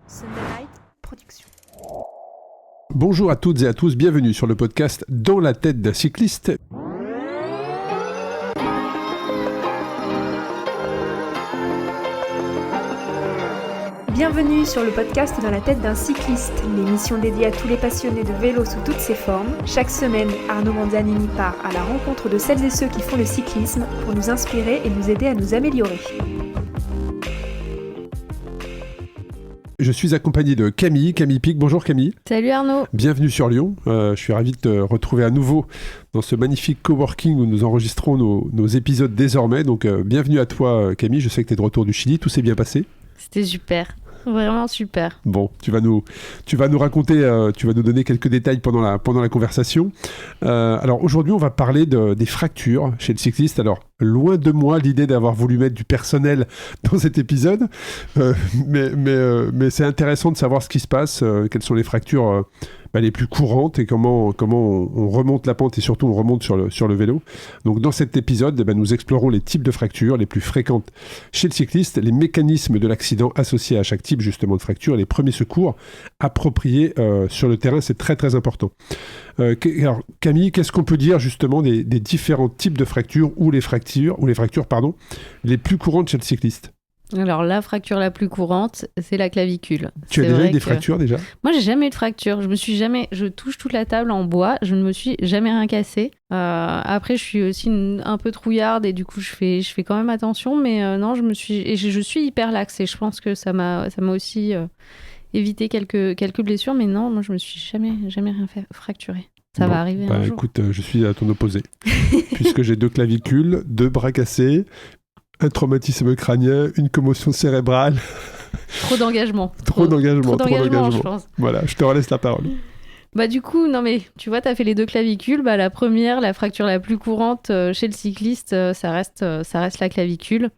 Sunderlight Productions. Bonjour à toutes et à tous, bienvenue sur le podcast Dans la tête d'un cycliste. Bienvenue sur le podcast Dans la tête d'un cycliste, l'émission dédiée à tous les passionnés de vélo sous toutes ses formes. Chaque semaine, Arnaud Manzanini part à la rencontre de celles et ceux qui font le cyclisme pour nous inspirer et nous aider à nous améliorer. Je suis accompagné de Camille Pic. Bonjour Camille. Salut Arnaud. Bienvenue sur Lyon. Je suis ravi de te retrouver à nouveau dans ce magnifique coworking où nous enregistrons nos épisodes désormais. Donc bienvenue à toi Camille, je sais que tu es de retour du Chili, tout s'est bien passé. C'était super. Vraiment super. Bon, tu vas nous raconter, tu vas nous donner quelques détails pendant la conversation. Alors aujourd'hui, on va parler des fractures chez le cycliste. Alors, loin de moi l'idée d'avoir voulu mettre du personnel dans cet épisode, mais c'est intéressant de savoir ce qui se passe, quelles sont les fractures les plus courantes et comment on remonte la pente et surtout on remonte sur le vélo. Donc dans cet épisode, nous explorons les types de fractures les plus fréquentes chez le cycliste, les mécanismes de l'accident associés à chaque type justement de fracture et les premiers secours appropriés sur le terrain, c'est très très important. Alors Camille, qu'est-ce qu'on peut dire justement des différents types de fractures ou les fractures les plus courantes chez le cycliste? Alors, la fracture la plus courante, c'est la clavicule. Tu as déjà eu des fractures déjà? Moi, j'ai jamais eu de fracture. Je touche toute la table en bois. Je ne me suis jamais rien cassé. Après, je suis aussi un peu trouillarde et du coup, je fais quand même attention. Mais non, je suis hyper laxe et je pense que ça m'a aussi évité quelques blessures. Mais non, moi, je me suis jamais rien fait fracturer. Ça va arriver un jour. Écoute, je suis à ton opposé. Puisque j'ai 2 clavicules, 2 bras cassés, un traumatisme crânien, une commotion cérébrale. Trop d'engagement. Trop d'engagement, je pense. Voilà, je te relaisse la parole. Du coup, non mais tu vois, t'as fait les 2 clavicules. La première, la fracture la plus courante chez le cycliste, ça reste la clavicule.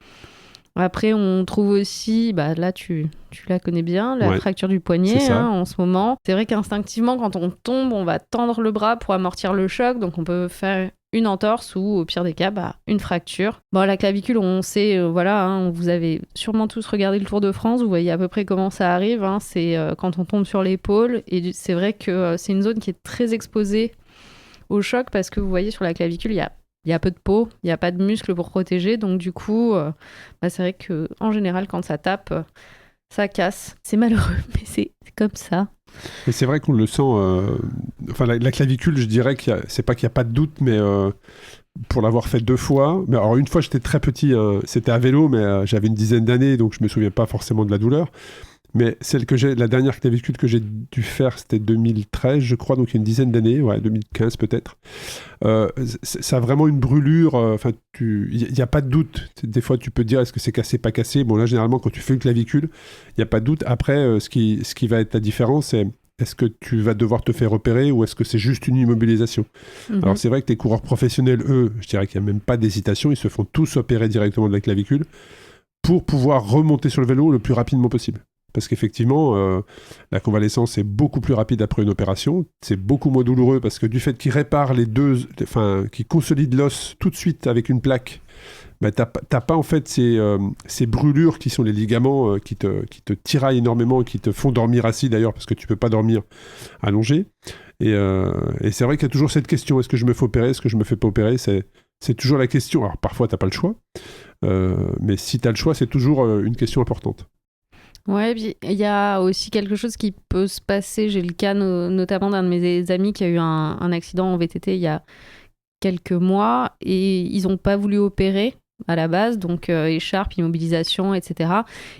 Après, on trouve aussi, là tu la connais bien, la fracture du poignet en ce moment. C'est vrai qu'instinctivement, quand on tombe, on va tendre le bras pour amortir le choc. Donc on peut faire une entorse ou au pire des cas, une fracture. La clavicule, on sait, vous avez sûrement tous regardé le Tour de France, vous voyez à peu près comment ça arrive. C'est quand on tombe sur l'épaule. Et c'est vrai que c'est une zone qui est très exposée au choc parce que vous voyez sur la clavicule, il y a peu de peau, il n'y a pas de muscles pour protéger. Donc du coup, c'est vrai qu'en général, quand ça tape, ça casse. C'est malheureux, mais c'est comme ça. Et c'est vrai qu'on le sent... la clavicule, je dirais c'est pas qu'il n'y a pas de doute, mais pour l'avoir fait 2 fois... Mais alors une fois, j'étais très petit, c'était à vélo, mais j'avais une dizaine d'années, donc je me souviens pas forcément de la douleur. Mais la dernière clavicule que j'ai dû faire, c'était 2013, je crois, donc il y a une dizaine d'années, 2015 peut-être. Ça a vraiment une brûlure, il n'y a pas de doute. Des fois, tu peux te dire, est-ce que c'est cassé, pas cassé? Bon, là, généralement, quand tu fais une clavicule, il n'y a pas de doute. Après, ce qui va être la différence, c'est est-ce que tu vas devoir te faire opérer ou est-ce que c'est juste une immobilisation? Alors, c'est vrai que les coureurs professionnels, eux, je dirais qu'il n'y a même pas d'hésitation, ils se font tous opérer directement de la clavicule pour pouvoir remonter sur le vélo le plus rapidement possible. Parce qu'effectivement, la convalescence est beaucoup plus rapide après une opération. C'est beaucoup moins douloureux parce que du fait qu'ils réparent qu'ils consolident l'os tout de suite avec une plaque, t'as pas en fait ces brûlures qui sont les ligaments qui te tiraillent énormément et qui te font dormir assis d'ailleurs parce que tu peux pas dormir allongé. Et c'est vrai qu'il y a toujours cette question, est-ce que je me fais opérer, est-ce que je me fais pas opérer? C'est toujours la question. Alors parfois t'as pas le choix, mais si t'as le choix, c'est toujours une question importante. Ouais, puis il y a aussi quelque chose qui peut se passer. J'ai le cas notamment d'un de mes amis qui a eu un accident en VTT il y a quelques mois et ils n'ont pas voulu opérer à la base, donc écharpe, immobilisation, etc.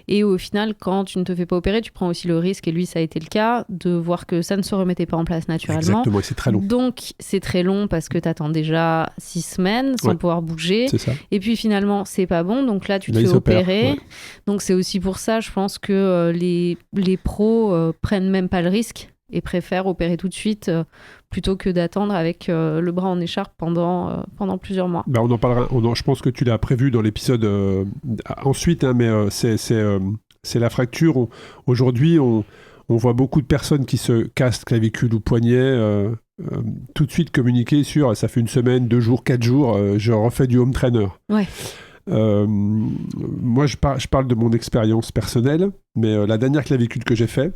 Et au final, quand tu ne te fais pas opérer, tu prends aussi le risque, et lui, ça a été le cas, de voir que ça ne se remettait pas en place naturellement. Exactement, et c'est très long. Donc, c'est très long parce que tu attends déjà 6 semaines sans pouvoir bouger. C'est ça. Et puis finalement, c'est pas bon, donc là, tu te fais opérer. Ouais. Donc, c'est aussi pour ça, je pense que les pros prennent même pas le risque et préfèrent opérer tout de suite plutôt que d'attendre avec le bras en écharpe pendant plusieurs mois. On en parlera, je pense que tu l'as prévu dans l'épisode ensuite, mais c'est la fracture. Aujourd'hui, on voit beaucoup de personnes qui se cassent clavicule ou poignet, tout de suite communiquer sur ça fait 1 semaine, 2 jours, 4 jours, je refais du home trainer. Ouais. Moi, je parle de mon expérience personnelle. Mais la dernière clavicule que j'ai fait,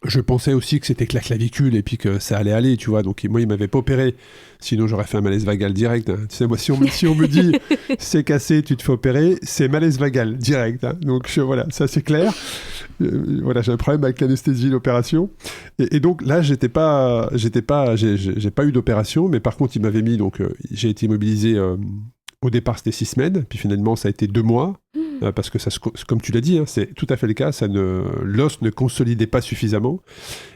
je pensais aussi que c'était que la clavicule et puis que ça allait aller, tu vois. Donc moi, il m'avait pas opéré. Sinon, j'aurais fait un malaise vagal direct. Hein. Tu sais, moi, si on me dit c'est cassé, tu te fais opérer, c'est malaise vagal direct. Hein. Donc voilà, ça c'est clair. Voilà, j'ai un problème avec l'anesthésie, l'opération. Et donc là, j'ai pas eu d'opération, mais par contre, il m'avait mis. Donc j'ai été immobilisé. Au départ, c'était 6 semaines, puis finalement, ça a été 2 mois, parce que ça, comme tu l'as dit, hein, c'est tout à fait le cas, l'os ne consolidait pas suffisamment.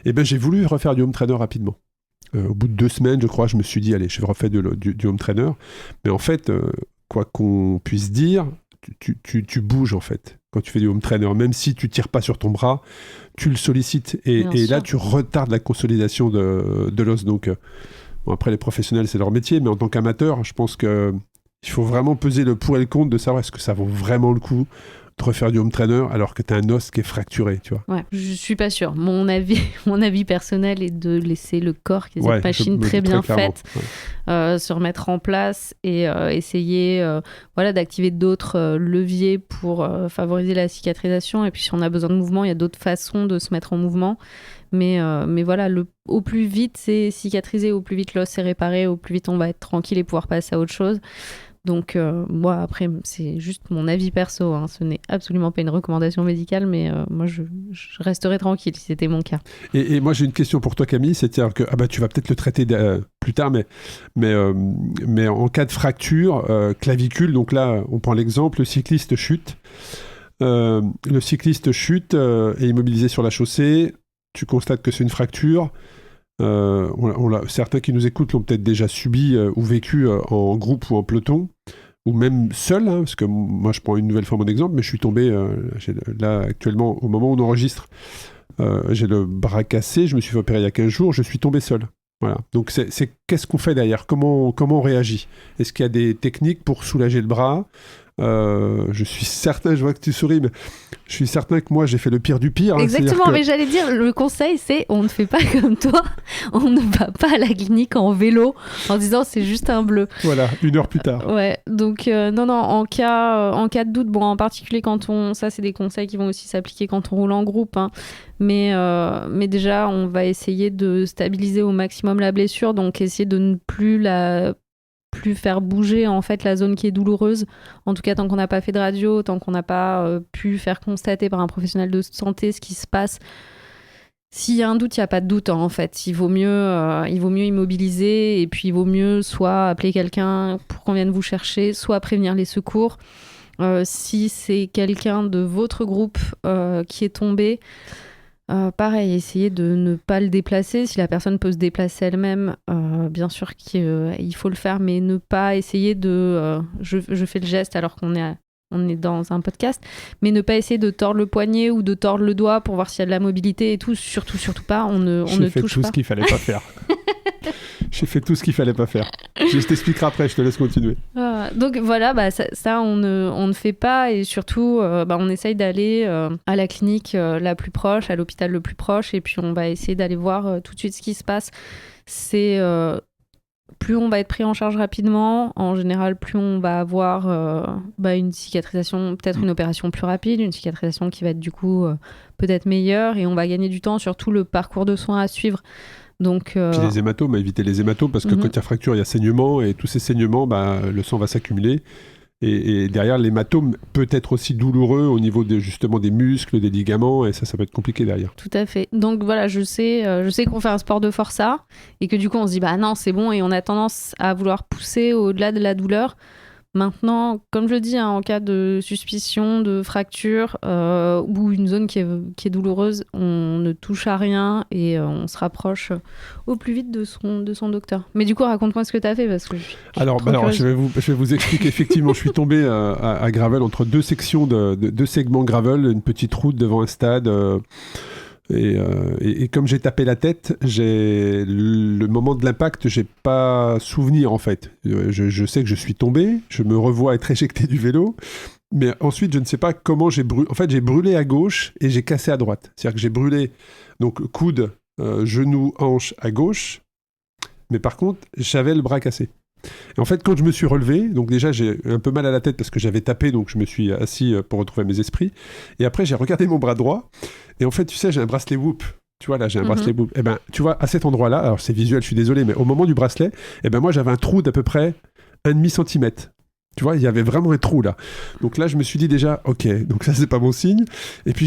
Et ben, j'ai voulu refaire du home trainer rapidement. Au bout de 2 semaines, je crois, je me suis dit, allez, je vais refaire du home trainer. Mais en fait, quoi qu'on puisse dire, tu bouges, en fait. Quand tu fais du home trainer, même si tu tires pas sur ton bras, tu le sollicites. Et là, tu retardes la consolidation de l'os. Donc, bon, après, les professionnels, c'est leur métier, mais en tant qu'amateur, je pense que il faut vraiment peser le pour et le contre de savoir est-ce que ça vaut vraiment le coup de refaire du home trainer alors que tu as un os qui est fracturé, tu vois. Ouais, je suis pas sûre. Mon avis personnel est de laisser le corps, qui est une machine très bien faite, se remettre en place et essayer d'activer d'autres leviers pour favoriser la cicatrisation. Et puis si on a besoin de mouvement, il y a d'autres façons de se mettre en mouvement. Mais voilà, au plus vite c'est cicatrisé, au plus vite l'os est réparé, au plus vite on va être tranquille et pouvoir passer à autre chose. Donc moi après c'est juste mon avis perso, hein. Ce n'est absolument pas une recommandation médicale, mais moi je resterais tranquille si c'était mon cas. Et moi j'ai une question pour toi Camille, c'est-à-dire que tu vas peut-être le traiter plus tard, mais en cas de fracture clavicule, donc là on prend l'exemple, le cycliste chute, est immobilisé sur la chaussée, tu constates que c'est une fracture. Certains qui nous écoutent l'ont peut-être déjà subi ou vécu en groupe ou en peloton, ou même seul, hein, parce que moi je prends une nouvelle fois mon exemple, mais je suis tombé là actuellement au moment où on enregistre, j'ai le bras cassé, je me suis fait opérer il y a 15 jours, je suis tombé seul. Voilà. Donc c'est qu'est-ce qu'on fait derrière, comment on réagit? Est-ce qu'il y a des techniques pour soulager le bras? Je suis certain, je vois que tu souris, mais je suis certain que moi j'ai fait le pire du pire. Exactement, mais j'allais dire, le conseil c'est on ne fait pas comme toi, on ne va pas à la clinique en vélo en disant c'est juste un bleu. Voilà, 1 heure plus tard. Ouais, donc non, en cas de doute, bon en particulier ça c'est des conseils qui vont aussi s'appliquer quand on roule en groupe, hein. Mais déjà on va essayer de stabiliser au maximum la blessure, donc essayer de ne plus faire bouger en fait la zone qui est douloureuse, en tout cas tant qu'on n'a pas fait de radio, tant qu'on n'a pas pu faire constater par un professionnel de santé ce qui se passe. S'il y a un doute, il n'y a pas de doute, hein, en fait. Il vaut mieux immobiliser, et puis il vaut mieux soit appeler quelqu'un pour qu'on vienne vous chercher, soit prévenir les secours. Si c'est quelqu'un de votre groupe qui est tombé, pareil, essayez de ne pas le déplacer. Si la personne peut se déplacer elle-même, bien sûr qu'il faut le faire, mais ne pas essayer de... je fais le geste alors qu'on est dans un podcast, mais ne pas essayer de tordre le poignet ou de tordre le doigt pour voir s'il y a de la mobilité et tout. Surtout pas, on ne touche pas. J'ai fait tout ce qu'il fallait pas faire. J'ai fait tout ce qu'il fallait pas faire. Je t'expliquerai après, je te laisse continuer. Donc voilà, ça on ne fait pas, et surtout on essaye d'aller à la clinique la plus proche, à l'hôpital le plus proche, et puis on va essayer d'aller voir tout de suite ce qui se passe. C'est plus on va être pris en charge rapidement, en général plus on va avoir une cicatrisation, peut-être une opération plus rapide, une cicatrisation qui va être du coup peut-être meilleure, et on va gagner du temps sur tout le parcours de soins à suivre. Donc, Puis les hématomes, éviter les hématomes, parce que quand il y a fracture, il y a saignement, et tous ces saignements, le sang va s'accumuler. Et derrière, l'hématome peut être aussi douloureux au niveau justement des muscles, des ligaments, et ça peut être compliqué derrière. Tout à fait. Donc voilà, je sais qu'on fait un sport de forçat, et que du coup on se dit non, c'est bon, et on a tendance à vouloir pousser au-delà de la douleur. Maintenant, comme je dis, en cas de suspicion de fracture ou une zone qui est douloureuse, on ne touche à rien et on se rapproche au plus vite de son docteur. Mais du coup, raconte-moi ce que tu as fait, parce que Alors, je vais vous expliquer. Effectivement, je suis tombé à Gravel entre deux sections deux segments Gravel, une petite route devant un stade. Et comme j'ai tapé la tête, le moment de l'impact, j'ai pas souvenir en fait. Je sais que je suis tombé, je me revois être éjecté du vélo, mais ensuite je ne sais pas comment j'ai brûlé. En fait, j'ai brûlé à gauche et j'ai cassé à droite. C'est-à-dire que j'ai brûlé donc coude, genou, hanche à gauche, mais par contre j'avais le bras cassé. Et en fait, quand je me suis relevé, donc déjà j'ai un peu mal à la tête parce que j'avais tapé, donc je me suis assis pour retrouver mes esprits. Et après, j'ai regardé mon bras droit. Et en fait, tu sais, j'ai un bracelet Whoop. Tu vois, là, j'ai un bracelet Whoop. Et ben, tu vois, à cet endroit-là, alors c'est visuel, je suis désolé, mais au moment du bracelet, et ben moi, j'avais un trou d'à peu près 1,5 centimètre. Tu vois, il y avait vraiment un trou là. Donc là, je me suis dit déjà, ok, donc ça, c'est pas bon signe. Et puis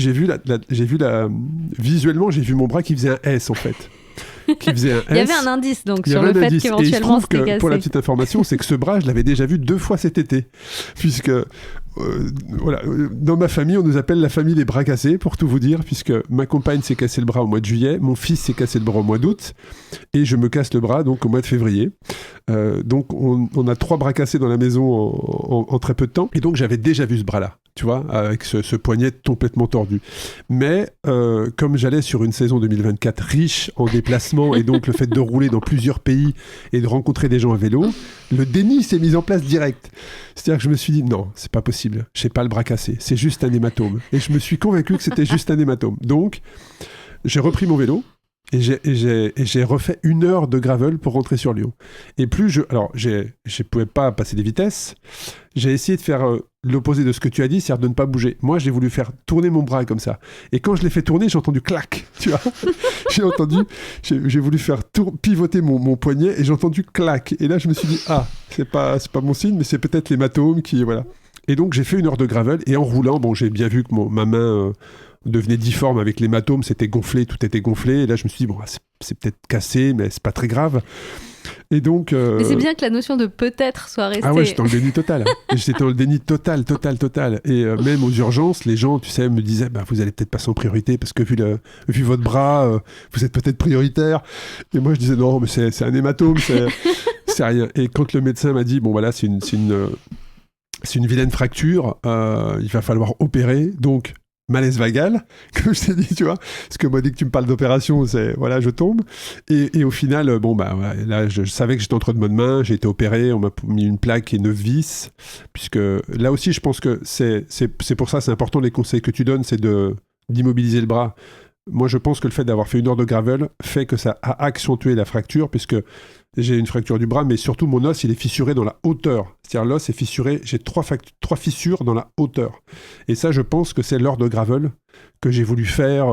visuellement, j'ai vu mon bras qui faisait un S en fait. Qui faisait un S. Il y avait un indice donc sur le fait qu'éventuellement c'était cassé. Pour la petite information, c'est que ce bras, je l'avais déjà vu 2 fois cet été. Puisque, voilà, dans ma famille, on nous appelle la famille des bras cassés, pour tout vous dire, puisque ma compagne s'est cassé le bras au mois de juillet, mon fils s'est cassé le bras au mois d'août, et je me casse le bras donc au mois de février. Donc on a 3 bras cassés dans la maison en très peu de temps, et donc j'avais déjà vu ce bras-là, tu vois, avec ce poignet complètement tordu. Mais comme j'allais sur une saison 2024 riche en déplacements, et donc le fait de rouler dans plusieurs pays et de rencontrer des gens à vélo, le déni s'est mis en place direct. C'est-à-dire que je me suis dit, non, c'est pas possible, j'ai pas le bras cassé, c'est juste un hématome. Et je me suis convaincu que c'était juste un hématome. Donc, j'ai repris mon vélo, et j'ai refait 1 heure de gravel pour rentrer sur Lyon. Et alors, je pouvais pas passer des vitesses. J'ai essayé de faire l'opposé de ce que tu as dit, c'est-à-dire de ne pas bouger. Moi, j'ai voulu faire tourner mon bras comme ça. Et quand je l'ai fait tourner, j'ai entendu clac, tu vois. J'ai voulu faire pivoter mon poignet et j'ai entendu clac. Et là, je me suis dit, c'est pas mon signe, mais c'est peut-être l'hématome qui, voilà. Et donc, j'ai fait 1 heure de gravel et en roulant, bon, j'ai bien vu que ma main devenait difforme avec l'hématome, c'était gonflé, tout était gonflé. Et là, je me suis dit, bon, c'est peut-être cassé, mais c'est pas très grave. Et donc, mais c'est bien que la notion de peut-être soit restée. Ah ouais, j'étais dans le déni total. J'étais dans le déni total. Et même aux urgences, les gens, tu sais, me disaient, vous allez peut-être passer en priorité parce que vu votre bras, vous êtes peut-être prioritaire. Et moi, je disais, non, mais c'est un hématome, c'est rien. Et quand le médecin m'a dit, bon voilà, c'est une vilaine fracture, il va falloir opérer, donc malaise vagal, comme je t'ai dit, tu vois, parce que moi, dès que tu me parles d'opération, c'est, voilà, je tombe, et au final, là, je savais que j'étais entre de bonnes mains, j'ai été opéré, on m'a mis une plaque et 9 vis, puisque là aussi, je pense que c'est pour ça, c'est important, les conseils que tu donnes, c'est d'immobiliser le bras. Moi, je pense que le fait d'avoir fait 1 heure de gravel fait que ça a accentué la fracture, puisque j'ai une fracture du bras, mais surtout mon os, il est fissuré dans la hauteur. C'est-à-dire l'os est fissuré, j'ai 3 fissures dans la hauteur. Et ça, je pense que c'est l'heure de gravel que j'ai voulu faire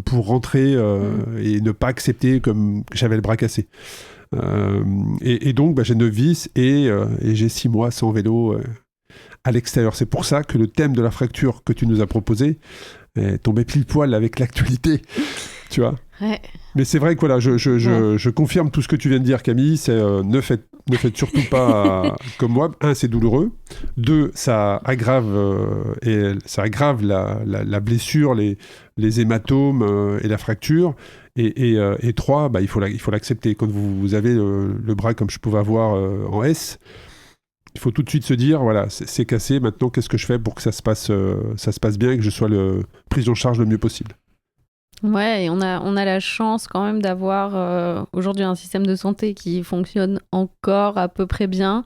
pour rentrer et ne pas accepter comme que j'avais le bras cassé. Et donc, j'ai 9 vis et j'ai 6 mois sans vélo à l'extérieur. C'est pour ça que le thème de la fracture que tu nous as proposé est tombé pile poil avec l'actualité. Tu vois. Ouais. Mais c'est vrai que voilà, je confirme tout ce que tu viens de dire, Camille. C'est ne faites surtout pas comme moi. 1, c'est douloureux. 2, ça aggrave la blessure, les hématomes et la fracture. Et 3, il faut l'accepter. Quand vous avez le bras comme je pouvais avoir en S, il faut tout de suite se dire, voilà, c'est cassé. Maintenant, qu'est-ce que je fais pour que ça se passe bien et que je sois pris en charge le mieux possible. Ouais, et on a la chance quand même d'avoir aujourd'hui un système de santé qui fonctionne encore à peu près bien.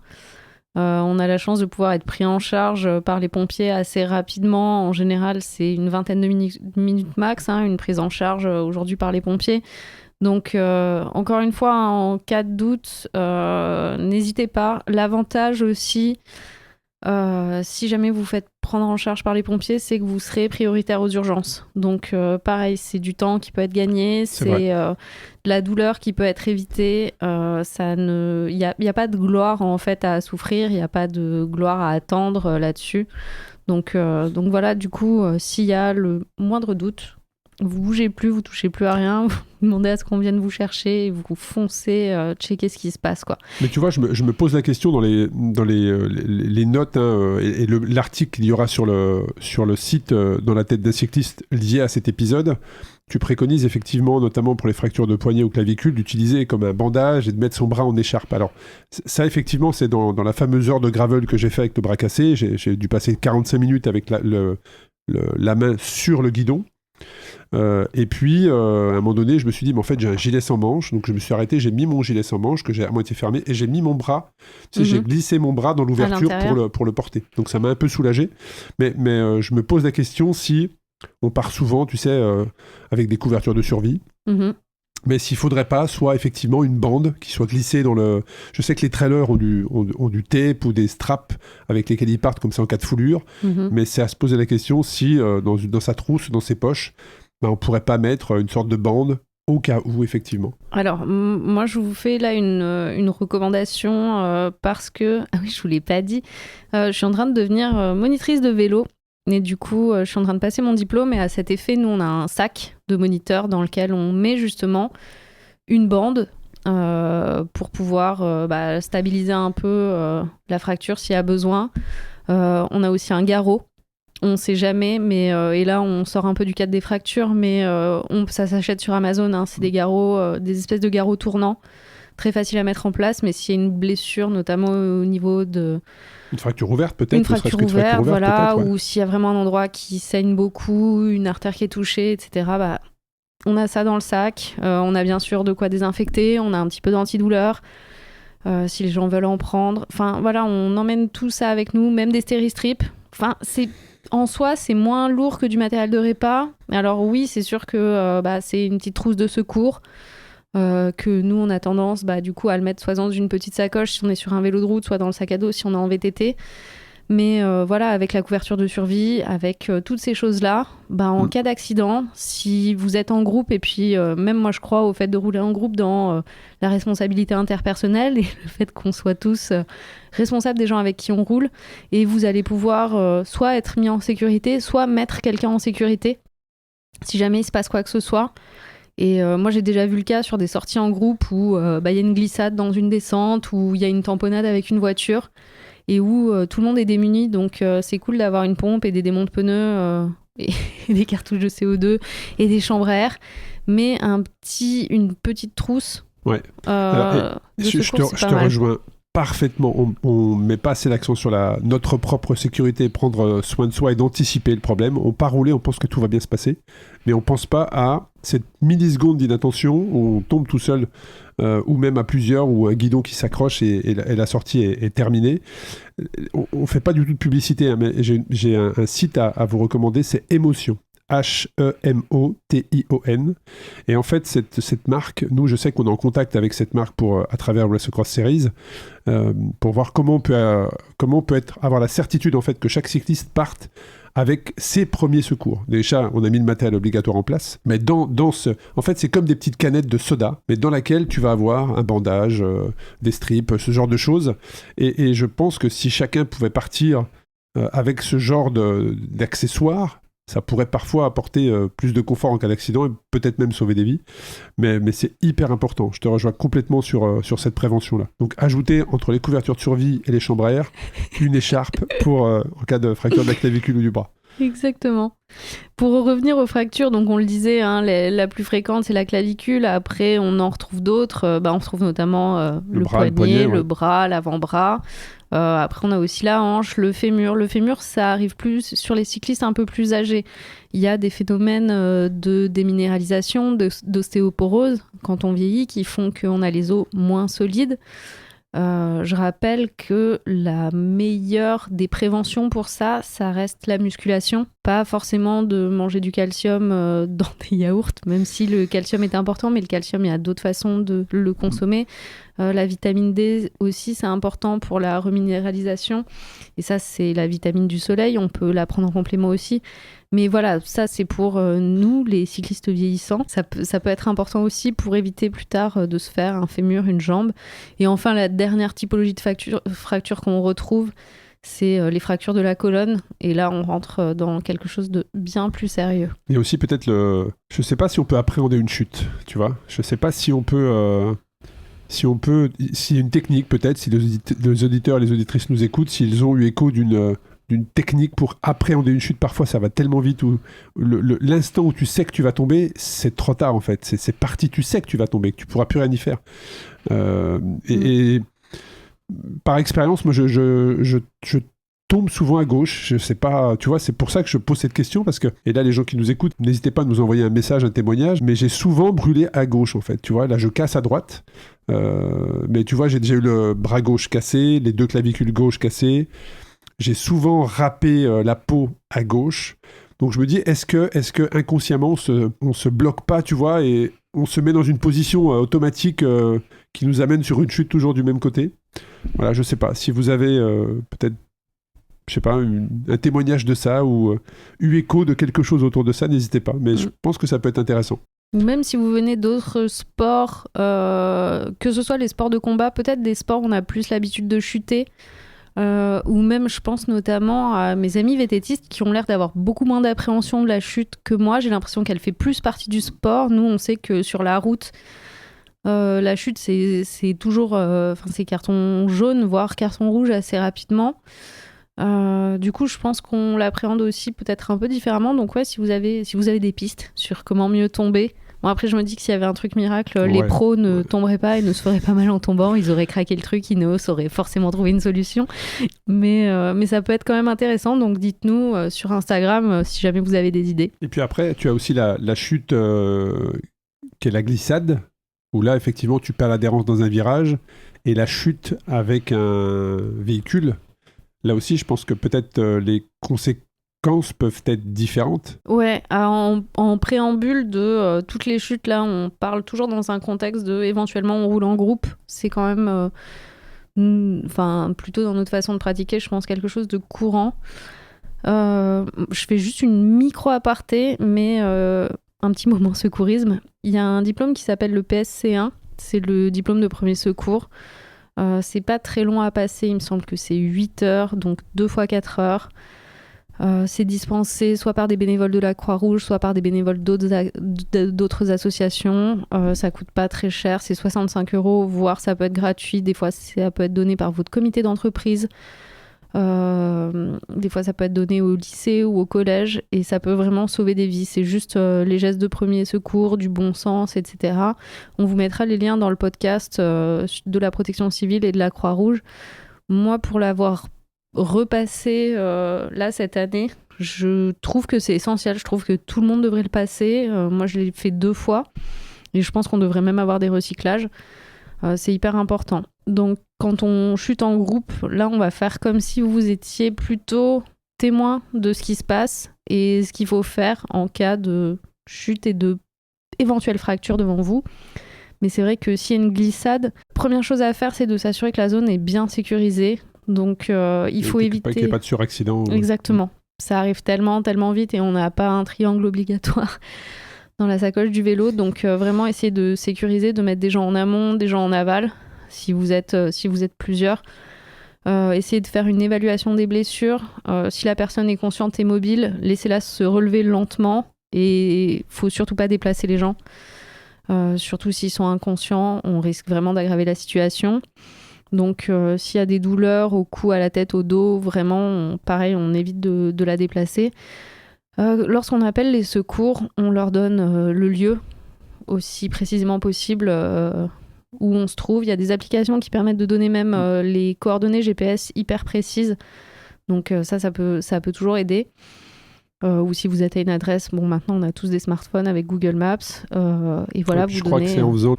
On a la chance de pouvoir être pris en charge par les pompiers assez rapidement. En général, c'est une vingtaine de minutes max, une prise en charge aujourd'hui par les pompiers. Donc, encore une fois, en cas de doute, n'hésitez pas. L'avantage aussi, si jamais vous faites prendre en charge par les pompiers, c'est que vous serez prioritaire aux urgences. Donc pareil, c'est du temps qui peut être gagné, c'est de la douleur qui peut être évitée. Il y a pas de gloire en fait à souffrir, il n'y a pas de gloire à attendre là-dessus. Donc voilà, du coup, s'il y a le moindre doute, vous bougez plus, vous touchez plus à rien, vous demandez à ce qu'on vienne vous chercher, et vous foncez, checker ce qui se passe, quoi. Mais tu vois, je me pose la question dans les notes et l'article qu'il y aura sur le site dans la tête d'un cycliste lié à cet épisode. Tu préconises effectivement, notamment pour les fractures de poignet ou clavicule, d'utiliser comme un bandage et de mettre son bras en écharpe. Alors ça, effectivement, c'est dans la fameuse heure de gravel que j'ai fait avec le bras cassé. J'ai dû passer 45 minutes avec la main sur le guidon. Et puis à un moment donné je me suis dit mais en fait j'ai un gilet sans manche, donc je me suis arrêté, j'ai mis mon gilet sans manche que j'ai à moitié fermé et j'ai mis mon bras, j'ai glissé mon bras dans l'ouverture pour le porter, donc ça m'a un peu soulagé, mais je me pose la question si on part souvent, tu sais, avec des couvertures de survie. Mais s'il faudrait pas, soit effectivement une bande qui soit glissée dans le... Je sais que les trailers ont du tape ou des straps avec lesquels ils partent comme ça en cas de foulure, mais c'est à se poser la question si dans sa trousse, dans ses poches, on pourrait pas mettre une sorte de bande au cas où, effectivement. Alors, moi, je vous fais là une recommandation parce que... Ah oui, je vous l'ai pas dit. Je suis en train de devenir monitrice de vélo. Et du coup, je suis en train de passer mon diplôme et à cet effet, nous, on a un sac de moniteur dans lequel on met justement une bande pour pouvoir stabiliser un peu la fracture s'il y a besoin. On a aussi un garrot. On ne sait jamais, mais et là, on sort un peu du cadre des fractures, mais ça s'achète sur Amazon. Hein, c'est des garrots, des espèces de garrots tournants, très faciles à mettre en place, mais s'il y a une blessure, notamment au niveau de... Une fracture ouverte peut-être. Une fracture ouverte, voilà, ouais. ou s'il y a vraiment un endroit qui saigne beaucoup, une artère qui est touchée, etc. On a ça dans le sac. On a bien sûr de quoi désinfecter. On a un petit peu d'antidouleur si les gens veulent en prendre. Enfin voilà, on emmène tout ça avec nous, même des stéristrips. Enfin, en soi, c'est moins lourd que du matériel de répa. Alors oui, c'est sûr que c'est une petite trousse de secours. Que nous on a tendance du coup à le mettre soit dans une petite sacoche si on est sur un vélo de route, soit dans le sac à dos si on est en VTT, mais voilà, avec la couverture de survie, avec toutes ces choses là, en cas d'accident, si vous êtes en groupe, et puis même moi je crois au fait de rouler en groupe dans la responsabilité interpersonnelle et le fait qu'on soit tous responsables des gens avec qui on roule, et vous allez pouvoir soit être mis en sécurité, soit mettre quelqu'un en sécurité si jamais il se passe quoi que ce soit. Et moi, j'ai déjà vu le cas sur des sorties en groupe où y a une glissade dans une descente, où il y a une tamponnade avec une voiture, et où tout le monde est démuni. Donc, c'est cool d'avoir une pompe et des démonte pneus, et des cartouches de CO2, et des chambres à air. Mais une petite trousse ouais. de secours, je te rejoins parfaitement. On met pas assez l'accent sur notre propre sécurité, prendre soin de soi et d'anticiper le problème. On part rouler, on pense que tout va bien se passer, mais on pense pas à cette milliseconde d'inattention où on tombe tout seul, ou même à plusieurs, ou un guidon qui s'accroche et la sortie est terminée. On fait pas du tout de publicité, hein, mais j'ai un site à vous recommander, c'est Emotion. Hemotion. Et en fait, cette marque, nous, je sais qu'on est en contact avec cette marque à travers Race Across Series, pour voir comment on peut avoir la certitude en fait que chaque cycliste parte avec ses premiers secours. Déjà, on a mis le matériel obligatoire en place, mais en fait, c'est comme des petites canettes de soda, mais dans laquelle tu vas avoir un bandage, des strips, ce genre de choses. Et je pense que si chacun pouvait partir avec ce genre d'accessoires, ça pourrait parfois apporter plus de confort en cas d'accident et peut-être même sauver des vies. Mais c'est hyper important. Je te rejoins complètement sur cette prévention-là. Donc, ajouter entre les couvertures de survie et les chambres à air, une écharpe en cas de fracture de la clavicule ou du bras. Exactement. Pour revenir aux fractures, donc on le disait, hein, la plus fréquente, c'est la clavicule. Après, on en retrouve d'autres. On retrouve notamment le poignet, le bras, l'avant-bras. Après, on a aussi la hanche, le fémur. Le fémur, ça arrive plus sur les cyclistes un peu plus âgés. Il y a des phénomènes de déminéralisation, d'ostéoporose quand on vieillit, qui font qu'on a les os moins solides. Je rappelle que la meilleure des préventions pour ça reste la musculation. Pas forcément de manger du calcium dans des yaourts, même si le calcium est important, mais le calcium, il y a d'autres façons de le consommer. La vitamine D aussi, c'est important pour la reminéralisation. Et ça, c'est la vitamine du soleil. On peut la prendre en complément aussi. Mais voilà, ça, c'est pour nous, les cyclistes vieillissants. Ça peut être important aussi pour éviter plus tard de se faire un fémur, une jambe. Et enfin, la dernière typologie de fracture qu'on retrouve, c'est les fractures de la colonne. Et là, on rentre dans quelque chose de bien plus sérieux. Il y a aussi peut-être je sais pas si on peut appréhender une chute, tu vois. Je sais pas si on peut... s'il y a une technique peut-être, si les auditeurs et les auditrices nous écoutent, s'ils ont eu écho d'une technique pour appréhender une chute. Parfois ça va tellement vite où l'instant où tu sais que tu vas tomber, c'est trop tard en fait, c'est parti, tu sais que tu vas tomber, que tu pourras plus rien y faire. Et par expérience, moi je tombe souvent à gauche, je sais pas, tu vois, c'est pour ça que je pose cette question, parce que, et là les gens qui nous écoutent, n'hésitez pas à nous envoyer un message, un témoignage, mais j'ai souvent brûlé à gauche en fait, tu vois, là je casse à droite, mais tu vois, j'ai déjà eu le bras gauche cassé, les 2 clavicules gauche cassées, j'ai souvent râpé la peau à gauche, donc je me dis, est-ce que inconsciemment on se bloque pas, tu vois, et on se met dans une position automatique qui nous amène sur une chute toujours du même côté. Voilà, je sais pas. Si vous avez peut-être, je sais pas, un témoignage de ça ou eu écho de quelque chose autour de ça, n'hésitez pas. Mais je pense que ça peut être intéressant. Ou même si vous venez d'autres sports, que ce soit les sports de combat, peut-être des sports où on a plus l'habitude de chuter, ou même je pense notamment à mes amis vététistes qui ont l'air d'avoir beaucoup moins d'appréhension de la chute que moi. J'ai l'impression qu'elle fait plus partie du sport. Nous, on sait que sur la route, la chute, c'est toujours c'est carton jaune, voire carton rouge assez rapidement. Du coup, je pense qu'on l'appréhende aussi peut-être un peu différemment. Donc ouais, si vous avez des pistes sur comment mieux tomber. Bon, après, je me dis que s'il y avait un truc miracle, les pros ne tomberaient pas et ne se feraient pas mal en tombant. Ils auraient craqué le truc, Ineos aurait forcément trouvé une solution. Mais ça peut être quand même intéressant. Donc dites-nous sur Instagram si jamais vous avez des idées. Et puis après, tu as aussi la chute qui est la glissade, où là, effectivement, tu perds l'adhérence dans un virage. Et la chute avec un véhicule, là aussi, je pense que peut-être les conséquences peuvent être différentes. Ouais, en préambule de toutes les chutes, là, on parle toujours dans un contexte de éventuellement on roule en groupe. C'est quand même, plutôt dans notre façon de pratiquer, je pense quelque chose de courant. Je fais juste une micro-aparté, mais un petit moment secourisme. Il y a un diplôme qui s'appelle le PSC1, c'est le diplôme de premier secours. C'est pas très long à passer, il me semble que c'est 8 heures, donc 2 fois 4 heures. C'est dispensé soit par des bénévoles de la Croix-Rouge, soit par des bénévoles d'autres associations. Ça coûte pas très cher, c'est 65 €, voire ça peut être gratuit. Des fois, ça peut être donné par votre comité d'entreprise. Des fois, ça peut être donné au lycée ou au collège et ça peut vraiment sauver des vies. C'est juste les gestes de premier secours, du bon sens, etc. On vous mettra les liens dans le podcast de la protection civile et de la Croix-Rouge. Moi, pour l'avoir repassé là cette année, je trouve que c'est essentiel. Je trouve que tout le monde devrait le passer. Moi, je l'ai fait 2 fois et je pense qu'on devrait même avoir des recyclages. C'est hyper important. Donc, quand on chute en groupe, là, on va faire comme si vous étiez plutôt témoin de ce qui se passe et ce qu'il faut faire en cas de chute et de éventuelles fractures devant vous. Mais c'est vrai que s'il y a une glissade, première chose à faire, c'est de s'assurer que la zone est bien sécurisée. Donc, il faut éviter... Qu'il n'y ait pas de suraccident. Exactement. Ça arrive tellement vite et on n'a pas un triangle obligatoire dans la sacoche du vélo. Donc, vraiment essayer de sécuriser, de mettre des gens en amont, des gens en aval, si vous êtes plusieurs. Essayez de faire une évaluation des blessures. Si la personne est consciente et mobile, laissez-la se relever lentement et il ne faut surtout pas déplacer les gens. Surtout s'ils sont inconscients, on risque vraiment d'aggraver la situation. Donc s'il y a des douleurs au cou, à la tête, au dos, vraiment, on évite de la déplacer. Lorsqu'on appelle les secours, on leur donne le lieu aussi précisément possible où on se trouve. Il y a des applications qui permettent de donner même les coordonnées GPS hyper précises. Donc ça peut toujours aider. Ou si vous êtes à une adresse, bon, maintenant on a tous des smartphones avec Google Maps. Et voilà, je crois que c'est en faisant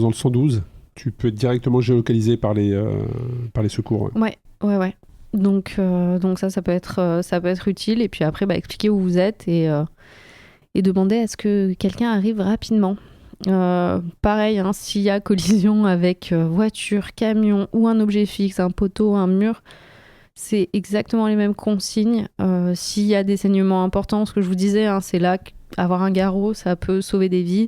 le 112. Tu peux être directement géolocalisé par les secours. Ouais. Donc ça peut être utile. Et puis après, expliquer où vous êtes et demander à ce que quelqu'un arrive rapidement. Pareil, s'il y a collision avec voiture, camion ou un objet fixe, un poteau, un mur, c'est exactement les mêmes consignes. S'il y a des saignements importants, ce que je vous disais, c'est là qu'avoir un garrot, ça peut sauver des vies.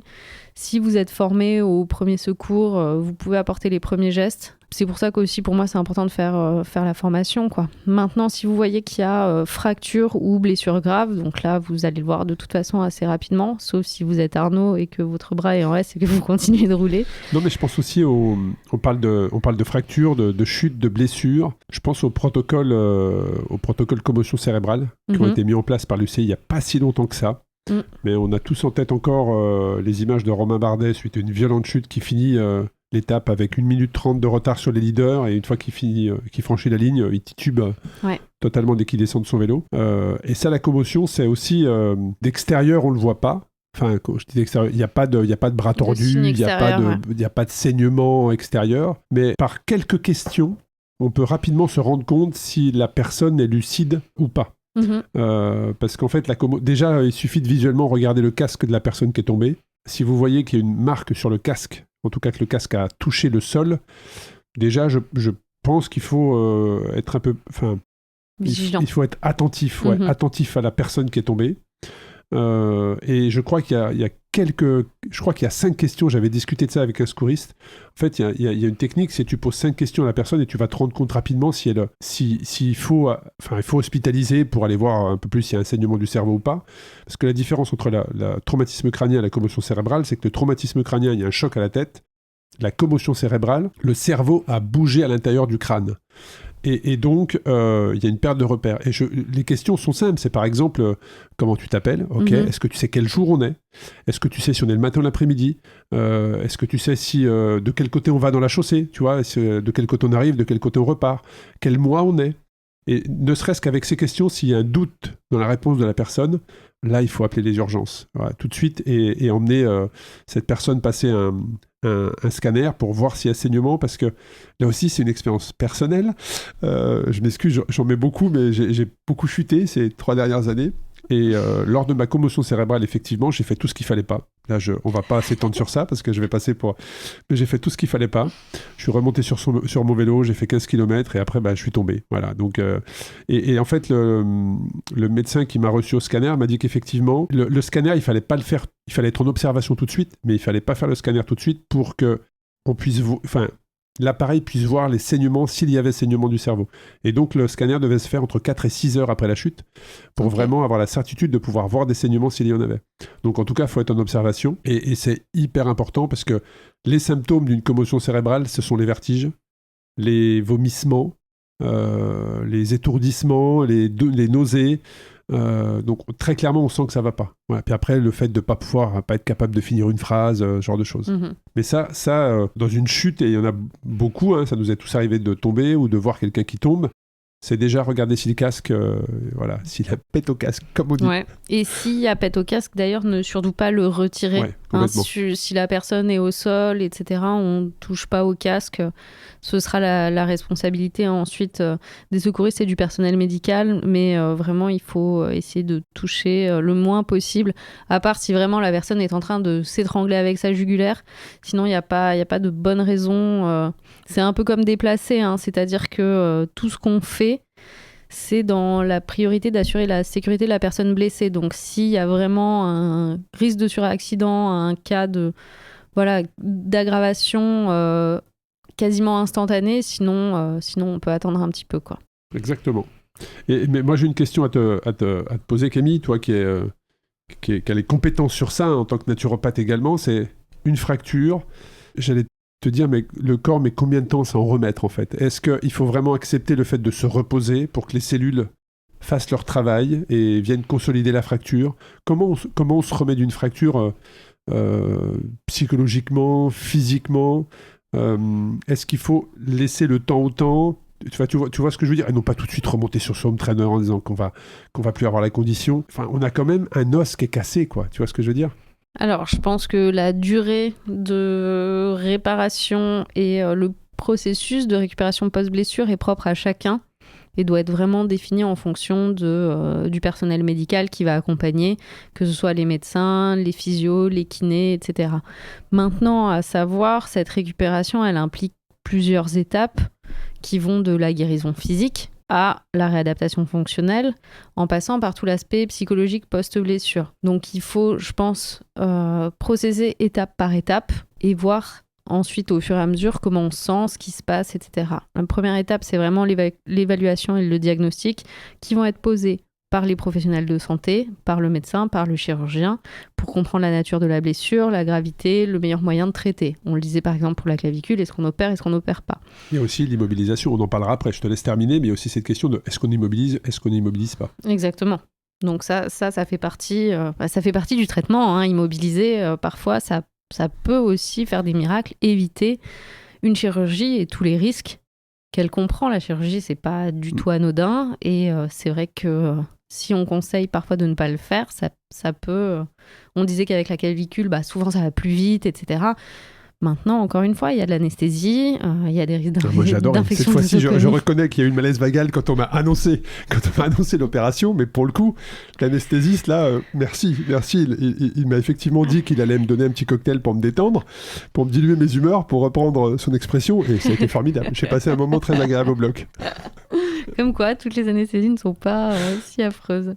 Si vous êtes formé au premier secours, vous pouvez apporter les premiers gestes. C'est pour ça qu'aussi, pour moi, c'est important de faire la formation, quoi. Maintenant, si vous voyez qu'il y a fracture ou blessure grave, donc là, vous allez le voir de toute façon assez rapidement, sauf si vous êtes Arnaud et que votre bras est en S et que vous continuez de rouler. Non, mais je pense aussi on parle de fracture, de chute, de blessure. Je pense au protocole commotion cérébrale qui ont été mis en place par l'UCI il n'y a pas si longtemps que ça. Mais on a tous en tête encore les images de Romain Bardet suite à une violente chute qui finit l'étape avec 1 minute 30 de retard sur les leaders et une fois qu'il franchit la ligne, il titube totalement dès qu'il descend de son vélo. Et ça, la commotion, c'est aussi d'extérieur, on le voit pas. Enfin, quand je dis d'extérieur, il n'y a pas de bras tordus, il n'y a pas de saignement extérieur. Mais par quelques questions, on peut rapidement se rendre compte si la personne est lucide ou pas. Parce qu'en fait, déjà, il suffit de visuellement regarder le casque de la personne qui est tombée. si vous voyez qu'il y a une marque sur le casque, en tout cas que le casque a touché le sol, déjà, je pense qu'il faut être un peu... Vigilant. Il faut être attentif, attentif à la personne qui est tombée. Et je crois qu'il y a je crois qu'il y a 5 questions, j'avais discuté de ça avec un secouriste. En fait, il y a une technique, c'est que tu poses 5 questions à la personne et tu vas te rendre compte rapidement s'il faut hospitaliser pour aller voir un peu plus s'il y a un saignement du cerveau ou pas. Parce que la différence entre le traumatisme crânien et la commotion cérébrale, c'est que le traumatisme crânien, il y a un choc à la tête. La commotion cérébrale, le cerveau a bougé à l'intérieur du crâne. Et donc, il y a une perte de repère. Et les questions sont simples. C'est par exemple, comment tu t'appelles? Ok. Est-ce que tu sais quel jour on est? Est-ce que tu sais si on est le matin ou l'après-midi? Est-ce que tu sais de quel côté on va dans la chaussée? Tu vois, de quel côté on arrive, de quel côté on repart? Quel mois on est? Et ne serait-ce qu'avec ces questions, s'il y a un doute dans la réponse de la personne, là, il faut appeler les urgences. Voilà, tout de suite et emmener cette personne passer un scanner pour voir s'il y a saignement, parce que là aussi, c'est une expérience personnelle. Je m'excuse, j'en mets beaucoup, mais j'ai beaucoup chuté ces 3 dernières années. Et lors de ma commotion cérébrale, effectivement, j'ai fait tout ce qu'il fallait pas. Là, on va pas s'étendre sur ça parce que je vais passer pour... Mais j'ai fait tout ce qu'il fallait pas. Je suis remonté sur mon vélo, j'ai fait 15 km et après, je suis tombé. Voilà. Donc, et en fait, le médecin qui m'a reçu au scanner m'a dit qu'effectivement, le scanner, il fallait pas le faire. Il fallait être en observation tout de suite, mais il fallait pas faire le scanner tout de suite pour que on puisse... l'appareil puisse voir les saignements s'il y avait saignement du cerveau. Et donc, le scanner devait se faire entre 4 et 6 heures après la chute pour vraiment avoir la certitude de pouvoir voir des saignements s'il y en avait. Donc, en tout cas, il faut être en observation. Et c'est hyper important parce que les symptômes d'une commotion cérébrale, ce sont les vertiges, les vomissements, les étourdissements, les nausées. Donc très clairement on sent que ça va pas. Voilà. Puis après le fait de pas être capable de finir une phrase, ce genre de choses. Mais ça dans une chute, et il y en a beaucoup, ça nous est tous arrivé de tomber ou de voir quelqu'un qui tombe, c'est déjà regarder si le casque, s'il a pète au casque, comme on dit. Ouais. Et s'il y a pète au casque, d'ailleurs, ne surtout pas le retirer. Si la personne est au sol, etc., on ne touche pas au casque. Ce sera la responsabilité ensuite des secouristes et du personnel médical. Mais vraiment, il faut essayer de toucher le moins possible, à part si vraiment la personne est en train de s'étrangler avec sa jugulaire. Sinon, il n'y a pas de bonne raison. C'est un peu comme déplacer, c'est-à-dire que tout ce qu'on fait, c'est dans la priorité d'assurer la sécurité de la personne blessée. Donc, s'il y a vraiment un risque de suraccident, un cas d'aggravation quasiment instantanée, sinon on peut attendre un petit peu, quoi. Exactement. Mais moi, j'ai une question à te poser, Camille, toi qui a les compétences sur ça en tant que naturopathe également. C'est une fracture. J'allais te dire, mais le corps met combien de temps à s'en remettre en fait? Est-ce qu'il faut vraiment accepter le fait de se reposer pour que les cellules fassent leur travail et viennent consolider la fracture? Comment on se remet d'une fracture psychologiquement, physiquement? Est-ce qu'il faut laisser le temps au temps? Tu vois ce que je veux dire? Et non pas tout de suite remonter sur son home trainer en disant qu'on va plus avoir la condition. Enfin, on a quand même un os qui est cassé, quoi. Tu vois ce que je veux dire? Alors, je pense que la durée de réparation et le processus de récupération post-blessure est propre à chacun et doit être vraiment défini en fonction du personnel médical qui va accompagner, que ce soit les médecins, les physios, les kinés, etc. Maintenant, à savoir, cette récupération, elle implique plusieurs étapes qui vont de la guérison physique à la réadaptation fonctionnelle, en passant par tout l'aspect psychologique post-blessure. Donc il faut, je pense, processer étape par étape et voir ensuite au fur et à mesure comment on sent, ce qui se passe, etc. La première étape, c'est vraiment l'évaluation et le diagnostic qui vont être posés par les professionnels de santé, par le médecin, par le chirurgien, pour comprendre la nature de la blessure, la gravité, le meilleur moyen de traiter. On le disait par exemple pour la clavicule, est-ce qu'on opère, est-ce qu'on n'opère pas? Il y a aussi l'immobilisation, on en parlera après, je te laisse terminer, mais il y a aussi cette question de est-ce qu'on immobilise, est-ce qu'on n'immobilise pas? Exactement. Donc ça fait partie du traitement. Immobiliser, parfois, ça peut aussi faire des miracles, éviter une chirurgie et tous les risques qu'elle comprend. La chirurgie, c'est pas du tout anodin, et c'est vrai que si on conseille parfois de ne pas le faire, ça peut... On disait qu'avec la clavicule, souvent ça va plus vite, etc. Maintenant, encore une fois, il y a de l'anesthésie, il y a des risques Moi j'adore. d'infection. Cette fois-ci, je nosocomique. reconnais qu'il y a eu une malaise vagale quand on m'a annoncé l'opération, mais pour le coup, l'anesthésiste là, merci. Il m'a effectivement dit qu'il allait me donner un petit cocktail pour me détendre, pour me diluer mes humeurs, pour reprendre son expression, et ça a été formidable. J'ai passé un moment très agréable au bloc. Comme quoi, toutes les anesthésies ne sont pas si affreuses.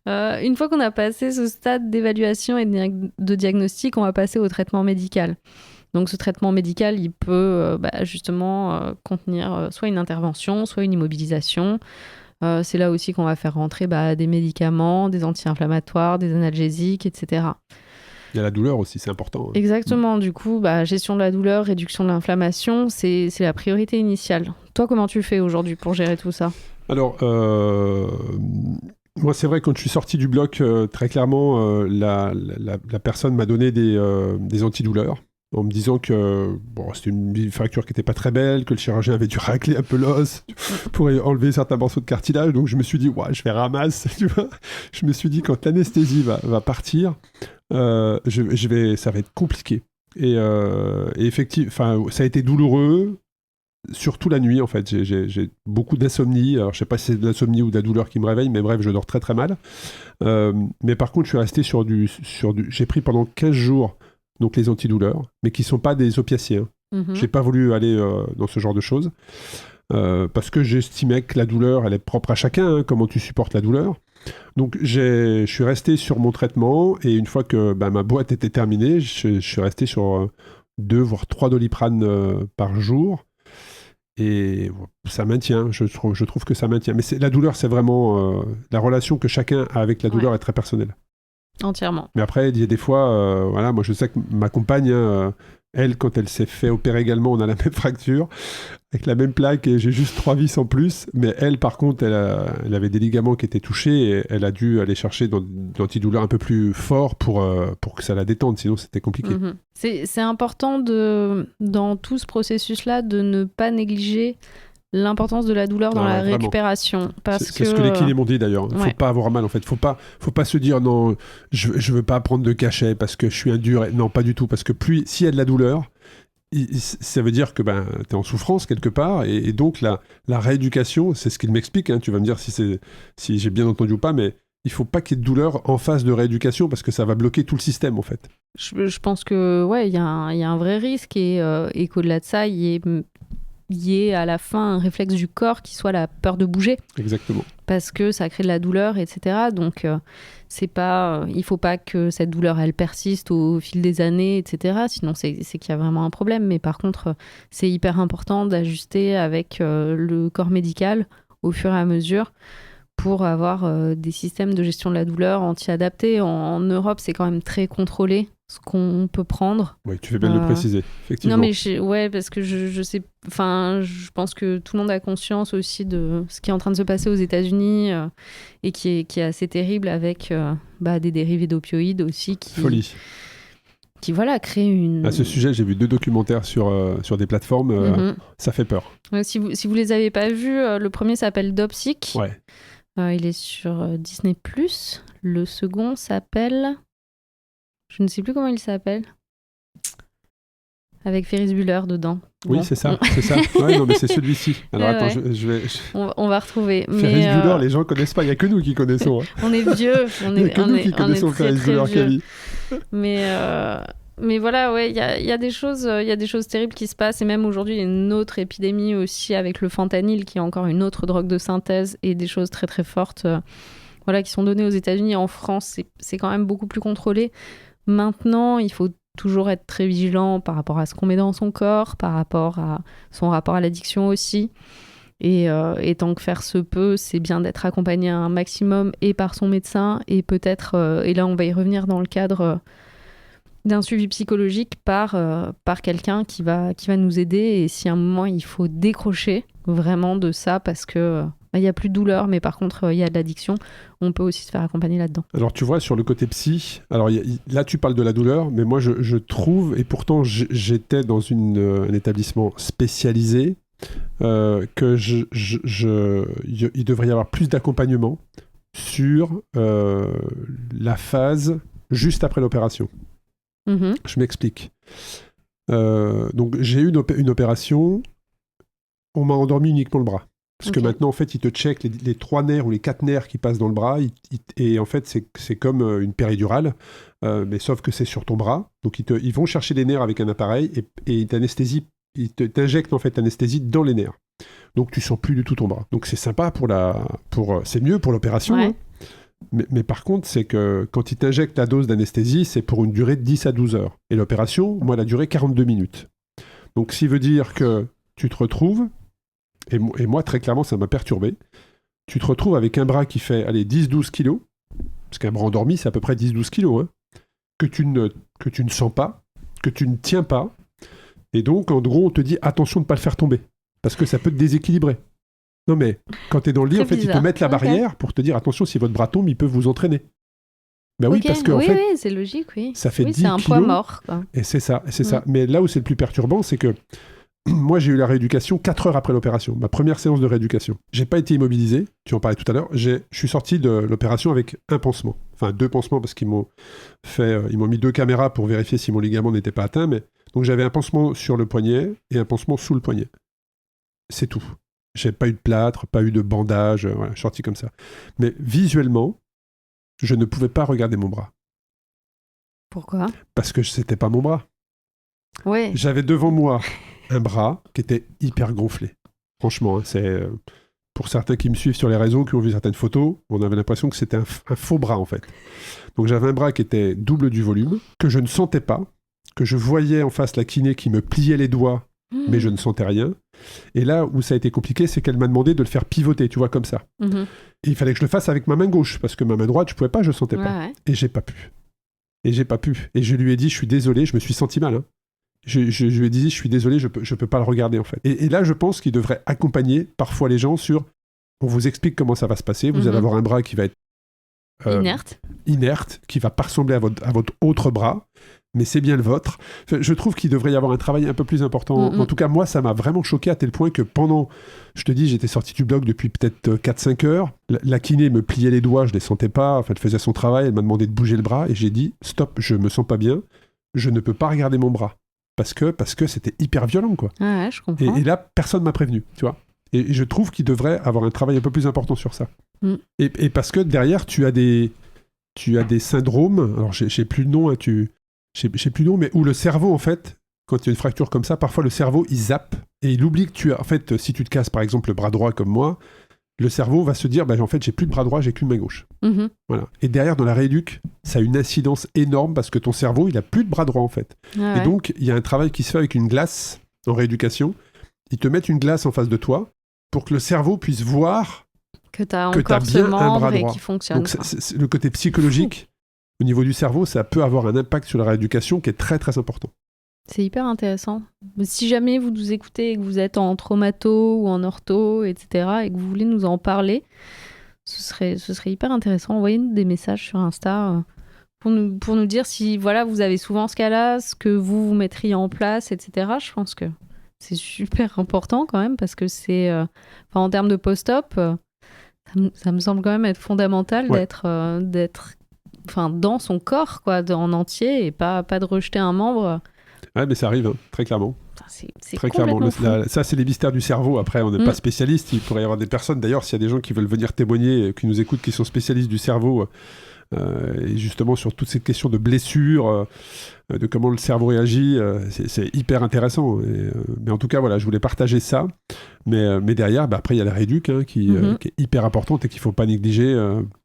Une fois qu'on a passé ce stade d'évaluation et de diagnostic, on va passer au traitement médical. Donc ce traitement médical, il peut justement contenir soit une intervention, soit une immobilisation. C'est là aussi qu'on va faire rentrer des médicaments, des anti-inflammatoires, des analgésiques, etc. Il y a la douleur aussi, c'est important. Exactement. Du coup, gestion de la douleur, réduction de l'inflammation, c'est la priorité initiale. Toi, comment tu fais aujourd'hui pour gérer tout ça ? Alors, moi, c'est vrai, quand je suis sorti du bloc, très clairement, la personne m'a donné des antidouleurs en me disant que c'était une fracture qui n'était pas très belle, que le chirurgien avait dû racler un peu l'os pour enlever certains morceaux de cartilage. Donc, je me suis dit, je vais ramasser, tu vois. Je me suis dit, quand l'anesthésie va partir, ça va être compliqué. Et effectivement, ça a été douloureux. Surtout la nuit, en fait, j'ai beaucoup d'insomnie. Alors, je sais pas si c'est de l'insomnie ou de la douleur qui me réveille, mais bref, je dors très très mal. Mais par contre, je suis resté sur du. J'ai pris pendant 15 jours donc les antidouleurs, mais qui sont pas des opiacés. J'ai pas voulu aller dans ce genre de choses parce que j'estimais que la douleur, elle est propre à chacun. Comment tu supportes la douleur. Donc, je suis resté sur mon traitement et une fois que ma boîte était terminée, je suis resté sur 2 voire 3 Doliprane par jour. Et ça maintient, je trouve que ça maintient. Mais la douleur, c'est vraiment la relation que chacun a avec la douleur est très personnelle. Entièrement. Mais après, il y a des fois, moi je sais que ma compagne, elle, quand elle s'est fait opérer également, on a la même fracture, avec la même plaque, et j'ai juste 3 vis en plus. Mais elle, par contre, elle avait des ligaments qui étaient touchés, et elle a dû aller chercher de l'antidouleur un peu plus fort pour que ça la détende, sinon c'était compliqué. C'est important dans tout ce processus-là de ne pas négliger l'importance de la douleur dans la récupération. C'est ce que les kinés m'ont dit d'ailleurs. Il ne faut pas avoir mal en fait. Faut pas se dire non, je veux pas prendre de cachet parce que je suis un dur. Non, pas du tout. Parce que s'il y a de la douleur, ça veut dire que tu es en souffrance quelque part. Et donc la rééducation, c'est ce qu'il m'explique. Tu vas me dire si j'ai bien entendu ou pas, mais il ne faut pas qu'il y ait de douleur en phase de rééducation parce que ça va bloquer tout le système en fait. Je pense que il y a un vrai risque et qu'au-delà de ça, il y ait à la fin un réflexe du corps qui soit la peur de bouger. Exactement. Parce que ça crée de la douleur, etc. Donc, il faut pas que cette douleur, elle persiste au fil des années, etc. Sinon, c'est qu'il y a vraiment un problème. Mais par contre, c'est hyper important d'ajuster avec le corps médical au fur et à mesure pour avoir des systèmes de gestion de la douleur anti-adaptés. En Europe, c'est quand même très contrôlé ce qu'on peut prendre. Oui, tu fais bien de le préciser, effectivement. Non, mais parce que je sais, je pense que tout le monde a conscience aussi de ce qui est en train de se passer aux États-Unis et qui est assez terrible avec des dérivés d'opioïdes aussi Folie. Qui créent une... À ce sujet, j'ai vu 2 documentaires sur des plateformes. Ça fait peur. Si vous les avez pas vus, le premier s'appelle Dopsic. Ouais. Il est sur Disney+. Le second s'appelle... Je ne sais plus comment il s'appelle. Avec Ferris Bueller dedans. Oui, bon. c'est ça. Ouais, non, mais c'est celui-ci. Alors attends, je vais... On va retrouver. Ferris Bueller, les gens connaissent pas. Il n'y a que nous qui connaissons. On est vieux. Il n'y a que nous qui connaissons Ferris Bueller, Camille. Mais voilà, il y a des choses terribles qui se passent. Et même aujourd'hui, il y a une autre épidémie aussi avec le fentanyl, qui est encore une autre drogue de synthèse, et des choses très très fortes qui sont données aux États-Unis. En France, c'est quand même beaucoup plus contrôlé. Maintenant, il faut toujours être très vigilant par rapport à ce qu'on met dans son corps, par rapport à son rapport à l'addiction aussi. Et tant que faire se peut, c'est bien d'être accompagné un maximum et par son médecin et peut-être, et là on va y revenir dans le cadre d'un suivi psychologique par quelqu'un qui va nous aider. Et si à un moment il faut décrocher vraiment de ça parce que... il n'y a plus de douleur, mais par contre, il y a de l'addiction. On peut aussi se faire accompagner là-dedans. Alors, tu vois, sur le côté psy, alors là, tu parles de la douleur, mais moi, je trouve, et pourtant, j'étais dans un établissement spécialisé, que il devrait y avoir plus d'accompagnement sur la phase juste après l'opération. Je m'explique. Donc j'ai eu une opération, on m'a endormi uniquement le bras. Parce que maintenant, en fait, ils te checkent les 3 nerfs ou les 4 nerfs qui passent dans le bras. Et en fait, c'est comme une péridurale, mais sauf que c'est sur ton bras. Donc ils vont chercher les nerfs avec un appareil et ils t'injectent en fait l'anesthésie dans les nerfs. Donc tu sens plus du tout ton bras. Donc c'est sympa c'est mieux pour l'opération. Ouais. Hein. Mais par contre, c'est que quand ils t'injectent la dose d'anesthésie, c'est pour une durée de 10 à 12 heures. Et l'opération, moi, elle a duré 42 minutes. Donc, ce qui veut dire que tu te retrouves, et moi, très clairement, ça m'a perturbé, tu te retrouves avec un bras qui fait, 10-12 kilos, parce qu'un bras endormi, c'est à peu près 10-12 kilos, hein, que tu ne sens pas, que tu ne tiens pas. Et donc, en gros, on te dit, attention de ne pas le faire tomber, parce que ça peut te déséquilibrer. Non mais, quand tu es dans le lit, Très en fait, bizarre. ils te mettent la barrière pour te dire, attention, si votre bras tombe, ils peuvent vous entraîner. Ben oui, parce que en fait, oui, c'est logique, oui. ça fait 10 c'est un poids kilos. mort, quoi. Et c'est ça. Mais là où c'est le plus perturbant, c'est que moi, j'ai eu la rééducation 4 heures après l'opération, ma première séance de rééducation. J'ai pas été immobilisé, tu en parlais tout à l'heure. Je suis sorti de l'opération avec un pansement. Enfin, 2 pansements parce qu'ils m'ont mis 2 caméras pour vérifier si mon ligament n'était pas atteint. Donc j'avais un pansement sur le poignet et un pansement sous le poignet. C'est tout. J'ai pas eu de plâtre, pas eu de bandage, voilà, je suis sorti comme ça. Mais visuellement, je ne pouvais pas regarder mon bras. Pourquoi ? Parce que c'était pas mon bras. Ouais. J'avais devant moi un bras qui était hyper gonflé. Franchement, hein, c'est pour certains qui me suivent sur les réseaux, qui ont vu certaines photos, on avait l'impression que c'était un faux bras en fait. Donc j'avais un bras qui était double du volume, que je ne sentais pas, que je voyais en face la kiné qui me pliait les doigts, mais je ne sentais rien. Et là où ça a été compliqué, c'est qu'elle m'a demandé de le faire pivoter, tu vois, comme ça. Mhm. Et il fallait que je le fasse avec ma main gauche, parce que ma main droite, je pouvais pas, je sentais pas. Ouais. Et j'ai pas pu. Et je lui ai dit, je suis désolé, je me suis senti mal. Hein. Je lui ai dit, je suis désolé, je peux pas le regarder, en fait. Et là, je pense qu'il devrait accompagner parfois les gens sur, on vous explique comment ça va se passer, vous allez avoir un bras qui va être inerte, qui va pas ressembler à votre autre bras, mais c'est bien le vôtre. Enfin, je trouve qu'il devrait y avoir un travail un peu plus important. En tout cas, moi, ça m'a vraiment choqué à tel point que pendant, je te dis, j'étais sorti du bloc depuis peut-être 4-5 heures. La kiné me pliait les doigts, je les sentais pas. Enfin, elle faisait son travail, elle m'a demandé de bouger le bras et j'ai dit, stop, je me sens pas bien, je ne peux pas regarder mon bras. Parce que c'était hyper violent, quoi. Ah ouais, je comprends. Et là, personne m'a prévenu, tu vois. Et je trouve qu'il devrait avoir un travail un peu plus important sur ça. Et parce que derrière, tu as des syndromes, alors j'ai plus le nom, hein, j'ai plus le nom, mais où le cerveau, en fait, quand il y a une fracture comme ça, parfois le cerveau, il zappe et il oublie que tu as, en fait, si tu te casses, par exemple, le bras droit comme moi, le cerveau va se dire, en fait, j'ai plus de bras droit, j'ai qu'une main gauche. Voilà. Et derrière, dans la rééduc, ça a une incidence énorme parce que ton cerveau, il a plus de bras droit, en fait. Ah ouais. Et donc, il y a un travail qui se fait avec une glace en rééducation. Ils te mettent une glace en face de toi pour que le cerveau puisse voir que tu as que encore t'as ce bien un membre bras et droit. qui fonctionne. Donc, c'est le côté psychologique au niveau du cerveau, ça peut avoir un impact sur la rééducation qui est très, très important. C'est hyper intéressant. Si jamais vous nous écoutez et que vous êtes en traumato ou en ortho, etc., et que vous voulez nous en parler, ce serait hyper intéressant. Envoyez-nous des messages sur Insta pour nous dire si voilà, vous avez souvent ce cas-là, ce que vous mettriez en place, etc. Je pense que c'est super important quand même parce que c'est, en termes de post-op, ça me semble quand même être fondamental d'être dans son corps, quoi, en entier, et pas de rejeter un membre. Ouais, mais ça arrive, hein, très clairement. C'est très clairement. complètement fou. Ça, c'est les mystères du cerveau. Après, on n'est pas spécialiste. Il pourrait y avoir des personnes, d'ailleurs, s'il y a des gens qui veulent venir témoigner, qui nous écoutent, qui sont spécialistes du cerveau, et justement sur toutes ces questions de blessures, de comment le cerveau réagit, c'est hyper intéressant. Mais en tout cas, voilà, je voulais partager ça. Mais derrière, après, il y a la rééduc qui est hyper importante et qu'il ne faut pas négliger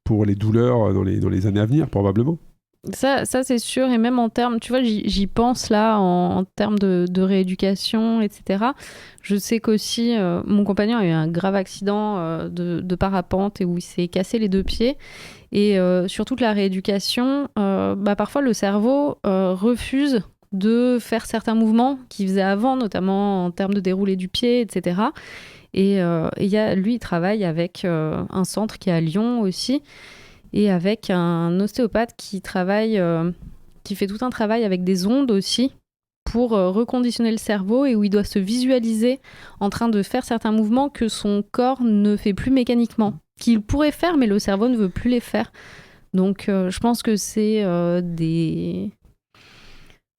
pour les douleurs dans les années à venir, probablement. Ça c'est sûr, et même en termes, tu vois, j'y pense là, en termes de rééducation, etc. Je sais qu'aussi, mon compagnon a eu un grave accident de parapente et où il s'est cassé les 2 pieds. Et sur toute la rééducation, parfois le cerveau refuse de faire certains mouvements qu'il faisait avant, notamment en termes de déroulé du pied, etc. Et lui, il travaille avec un centre qui est à Lyon aussi, et avec un ostéopathe qui fait tout un travail avec des ondes aussi pour reconditionner le cerveau, et où il doit se visualiser en train de faire certains mouvements que son corps ne fait plus mécaniquement, qu'il pourrait faire, mais le cerveau ne veut plus les faire. Donc je pense que c'est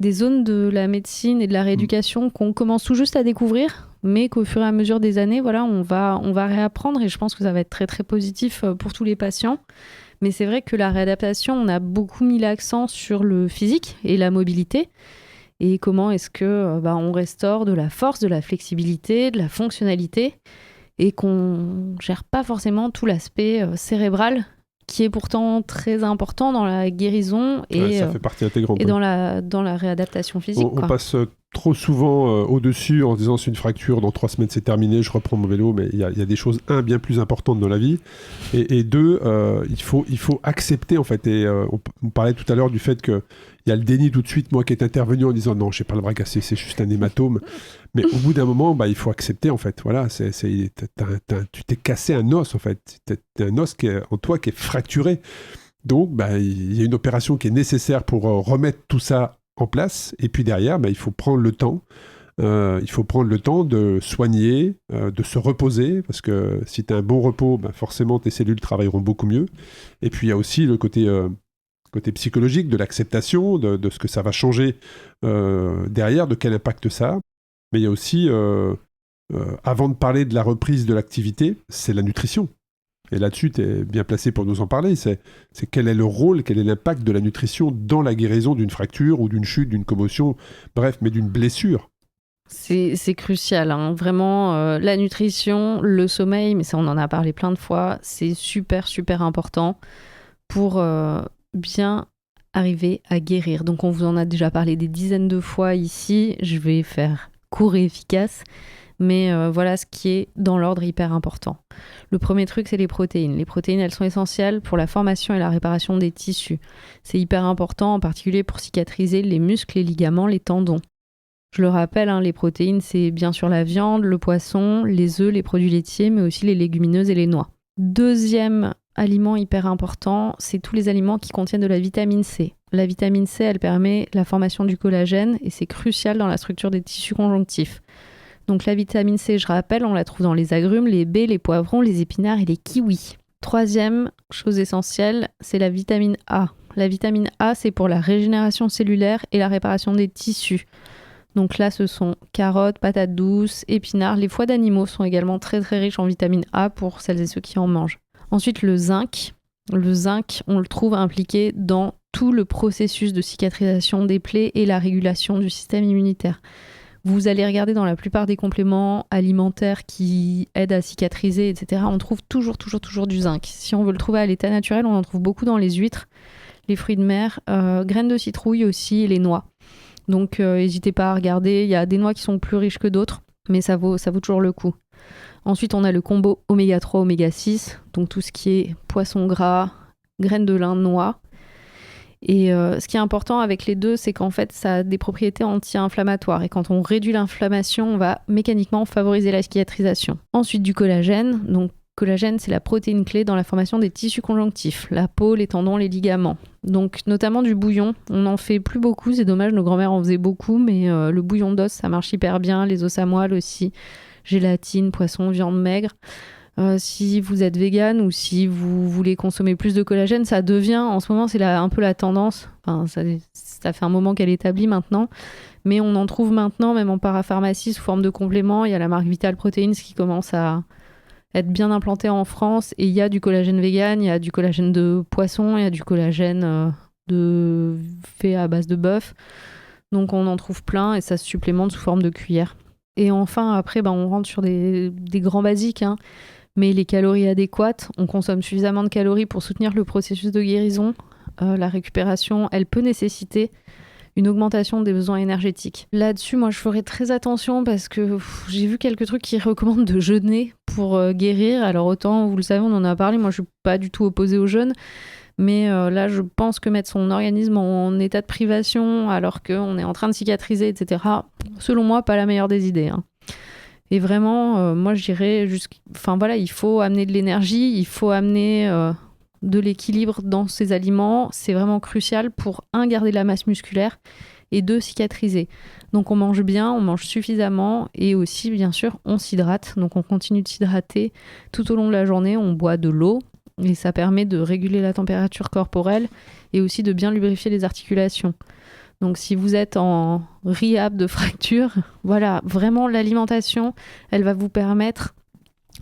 des zones de la médecine et de la rééducation qu'on commence tout juste à découvrir, mais qu'au fur et à mesure des années, voilà, on va réapprendre et je pense que ça va être très très positif pour tous les patients. Mais c'est vrai que la réadaptation, on a beaucoup mis l'accent sur le physique et la mobilité. Et comment est-ce que on restaure de la force, de la flexibilité, de la fonctionnalité et qu'on gère pas forcément tout l'aspect cérébral qui est pourtant très important dans la guérison et, ça fait partie intégrante. et dans la réadaptation physique. On passe trop souvent au-dessus en se disant c'est une fracture, dans 3 semaines c'est terminé, je reprends mon vélo, mais il y a des choses, bien plus importantes dans la vie, et deux, il faut accepter en fait, et on parlait tout à l'heure du fait qu'il y a le déni tout de suite, moi qui est intervenu en disant non, j'ai pas le bras cassé, c'est juste un hématome, mais au bout d'un moment, il faut accepter en fait, voilà, tu t'es cassé un os en fait, t'as un os en toi qui est fracturé, donc il y a une opération qui est nécessaire pour remettre tout ça en place, et puis derrière, il faut prendre le temps. Il faut prendre le temps de soigner, de se reposer, parce que si tu as un bon repos, forcément tes cellules travailleront beaucoup mieux. Et puis il y a aussi le côté psychologique de l'acceptation, de ce que ça va changer derrière, de quel impact ça a. Mais il y a aussi, avant de parler de la reprise de l'activité, c'est la nutrition. Et là-dessus, tu es bien placé pour nous en parler. C'est quel est le rôle, quel est l'impact de la nutrition dans la guérison d'une fracture ou d'une chute, d'une commotion, bref, mais d'une blessure. C'est crucial, hein. Vraiment, la nutrition, le sommeil, mais ça on en a parlé plein de fois, c'est super super important pour bien arriver à guérir. Donc on vous en a déjà parlé des dizaines de fois ici, je vais faire court et efficace. Mais voilà ce qui est dans l'ordre hyper important. Le premier truc, c'est les protéines. Les protéines, elles sont essentielles pour la formation et la réparation des tissus. C'est hyper important, en particulier pour cicatriser les muscles, les ligaments, les tendons. Je le rappelle, les protéines, c'est bien sûr la viande, le poisson, les œufs, les produits laitiers, mais aussi les légumineuses et les noix. Deuxième aliment hyper important, c'est tous les aliments qui contiennent de la vitamine C. La vitamine C, elle permet la formation du collagène et c'est crucial dans la structure des tissus conjonctifs. Donc la vitamine C, je rappelle, on la trouve dans les agrumes, les baies, les poivrons, les épinards et les kiwis. Troisième chose essentielle, c'est la vitamine A. La vitamine A, c'est pour la régénération cellulaire et la réparation des tissus. Donc là, ce sont carottes, patates douces, épinards. Les foies d'animaux sont également très très riches en vitamine A pour celles et ceux qui en mangent. Ensuite, le zinc. Le zinc, on le trouve impliqué dans tout le processus de cicatrisation des plaies et la régulation du système immunitaire. Vous allez regarder dans la plupart des compléments alimentaires qui aident à cicatriser, etc. On trouve toujours du zinc. Si on veut le trouver à l'état naturel, on en trouve beaucoup dans les huîtres, les fruits de mer, graines de citrouille aussi, et les noix. Donc n'hésitez pas à regarder, il y a des noix qui sont plus riches que d'autres, mais ça vaut toujours le coup. Ensuite, on a le combo oméga 3, oméga 6, donc tout ce qui est poisson gras, graines de lin, noix. Et ce qui est important avec les deux, c'est qu'en fait, ça a des propriétés anti-inflammatoires. Et quand on réduit l'inflammation, on va mécaniquement favoriser la cicatrisation. Ensuite, du collagène. Donc, collagène, c'est la protéine clé dans la formation des tissus conjonctifs, la peau, les tendons, les ligaments. Donc, notamment du bouillon. On n'en fait plus beaucoup, c'est dommage, nos grands-mères en faisaient beaucoup, mais le bouillon d'os, ça marche hyper bien. Les os à moelle aussi, gélatine, poisson, viande maigre. Si vous êtes vegan ou si vous voulez consommer plus de collagène, ça devient, en ce moment, c'est un peu la tendance. Enfin, ça fait un moment qu'elle est établie maintenant. Mais on en trouve maintenant, même en parapharmacie, sous forme de complément. Il y a la marque Vital Proteins qui commence à être bien implantée en France. Et il y a du collagène vegan, il y a du collagène de poisson, il y a du collagène fait à base de bœuf. Donc on en trouve plein et ça se supplémente sous forme de cuillère. Et enfin, après, on rentre sur des grands basiques, mais les calories adéquates, on consomme suffisamment de calories pour soutenir le processus de guérison. La récupération, elle peut nécessiter une augmentation des besoins énergétiques. Là-dessus, moi, je ferai très attention parce que j'ai vu quelques trucs qui recommandent de jeûner pour guérir. Alors autant, vous le savez, on en a parlé, moi je suis pas du tout opposée au jeûne, mais là, je pense que mettre son organisme en état de privation alors qu'on est en train de cicatriser, etc., selon moi, pas la meilleure des idées. Et vraiment, moi, je dirais il faut amener de l'énergie, il faut amener de l'équilibre dans ces aliments. C'est vraiment crucial pour, garder de la masse musculaire et 2, cicatriser. Donc, on mange bien, on mange suffisamment et aussi, bien sûr, on s'hydrate. Donc, on continue de s'hydrater tout au long de la journée. On boit de l'eau et ça permet de réguler la température corporelle et aussi de bien lubrifier les articulations. Donc si vous êtes en rehab de fracture, voilà, vraiment l'alimentation, elle va vous permettre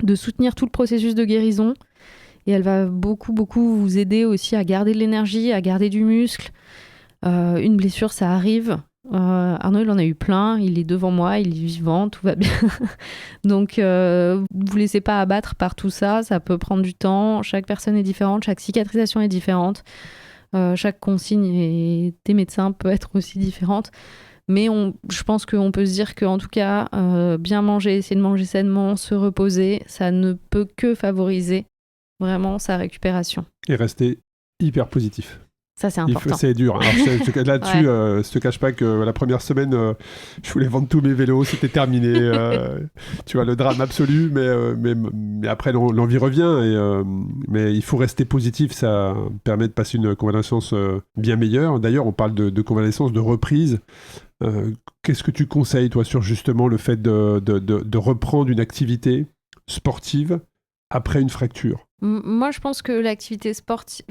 de soutenir tout le processus de guérison et elle va beaucoup vous aider aussi à garder de l'énergie, à garder du muscle. Une blessure, ça arrive. Arnaud, il en a eu plein, il est devant moi, il est vivant, tout va bien. Donc, vous laissez pas abattre par tout ça, ça peut prendre du temps. Chaque personne est différente, chaque cicatrisation est différente. Chaque consigne des médecins peut être aussi différente. Mais je pense qu'on peut se dire qu'en tout cas, bien manger, essayer de manger sainement, se reposer, ça ne peut que favoriser vraiment sa récupération. Et rester hyper positif. Ça, c'est important. C'est dur. Alors, là-dessus, je te cache pas que la première semaine, je voulais vendre tous mes vélos, c'était terminé. Tu vois, le drame absolu, mais après, l'envie revient. Mais il faut rester positif, ça permet de passer une convalescence bien meilleure. D'ailleurs, on parle de convalescence, de reprise. Qu'est-ce que tu conseilles, toi, sur justement le fait de reprendre une activité sportive après une fracture? Moi, je pense que l'activité sportive...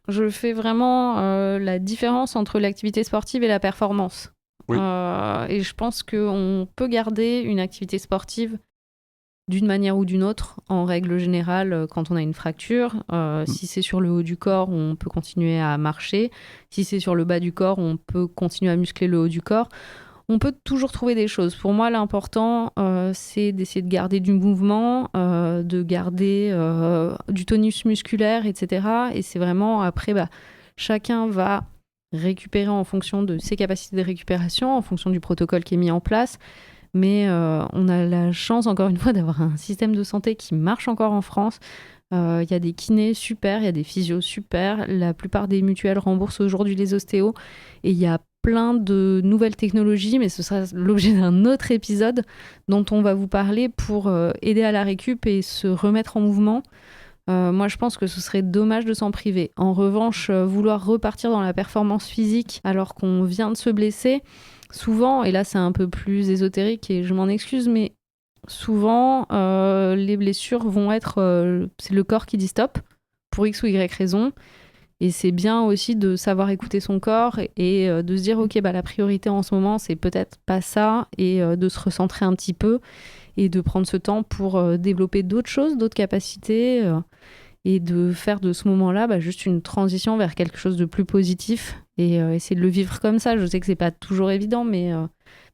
Je fais vraiment la différence entre l'activité sportive et la performance. Oui. Et je pense qu'on peut garder une activité sportive d'une manière ou d'une autre, en règle générale, quand on a une fracture. Si c'est sur le haut du corps, on peut continuer à marcher. Si c'est sur le bas du corps, on peut continuer à muscler le haut du corps. On peut toujours trouver des choses. Pour moi, l'important, c'est d'essayer de garder du mouvement, de garder du tonus musculaire, etc. Et c'est vraiment, après, chacun va récupérer en fonction de ses capacités de récupération, en fonction du protocole qui est mis en place. Mais on a la chance, encore une fois, d'avoir un système de santé qui marche encore en France. Il y a des kinés super, il y a des physios super. La plupart des mutuelles remboursent aujourd'hui les ostéos. Et il y a plein de nouvelles technologies, mais ce sera l'objet d'un autre épisode dont on va vous parler pour aider à la récup et se remettre en mouvement. Moi, je pense que ce serait dommage de s'en priver. En revanche, vouloir repartir dans la performance physique alors qu'on vient de se blesser, souvent, et là c'est un peu plus ésotérique et je m'en excuse, mais souvent, les blessures vont être... c'est le corps qui dit stop, pour X ou Y raison. Et c'est bien aussi de savoir écouter son corps et de se dire, ok, la priorité en ce moment, c'est peut-être pas ça, et de se recentrer un petit peu et de prendre ce temps pour développer d'autres choses, d'autres capacités, et de faire de ce moment-là juste une transition vers quelque chose de plus positif et essayer de le vivre comme ça. Je sais que c'est pas toujours évident, mais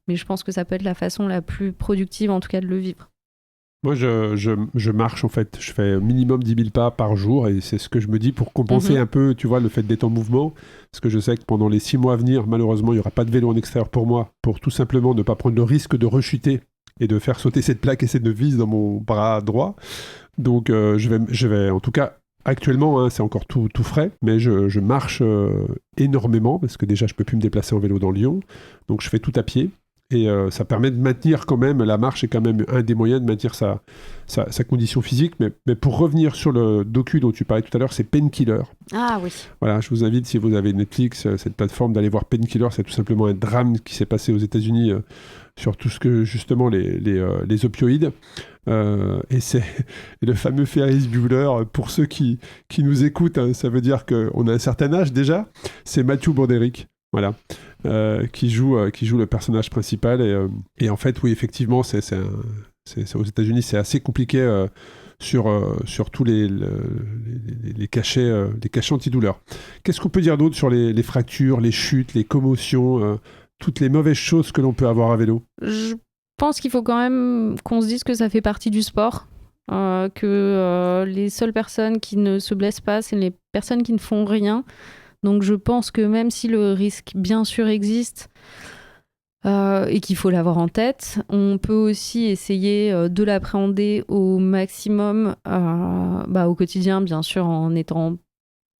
je pense que ça peut être la façon la plus productive, en tout cas, de le vivre. Moi, je marche, en fait. Je fais minimum 10 000 pas par jour et c'est ce que je me dis pour compenser un peu, tu vois, le fait d'être en mouvement. Parce que je sais que pendant les 6 mois à venir, malheureusement, il n'y aura pas de vélo en extérieur pour moi, pour tout simplement ne pas prendre le risque de rechuter et de faire sauter cette plaque et cette vis dans mon bras droit. Donc, je vais, en tout cas, actuellement, c'est encore tout frais, mais je marche énormément parce que déjà, je ne peux plus me déplacer en vélo dans Lyon. Donc, je fais tout à pied. Et ça permet de maintenir quand même, la marche est quand même un des moyens de maintenir sa condition physique. Mais pour revenir sur le docu dont tu parlais tout à l'heure, c'est Painkiller. Ah oui. Voilà, je vous invite, si vous avez Netflix, cette plateforme, d'aller voir Painkiller. C'est tout simplement un drame qui s'est passé aux États-Unis sur tout ce que, justement, les opioïdes. Et c'est le fameux Ferris Bueller, pour ceux qui nous écoutent, hein, ça veut dire qu'on a un certain âge déjà. C'est Matthew Broderick. Voilà, qui joue le personnage principal et en fait oui effectivement c'est aux États-Unis c'est assez compliqué sur tous les cachets antidouleurs. Qu'est-ce qu'on peut dire d'autre sur les fractures, les chutes, les commotions, toutes les mauvaises choses que l'on peut avoir à vélo? Je pense qu'il faut quand même qu'on se dise que ça fait partie du sport, que les seules personnes qui ne se blessent pas, c'est les personnes qui ne font rien. Donc je pense que même si le risque bien sûr existe et qu'il faut l'avoir en tête, on peut aussi essayer de l'appréhender au maximum au quotidien, bien sûr en étant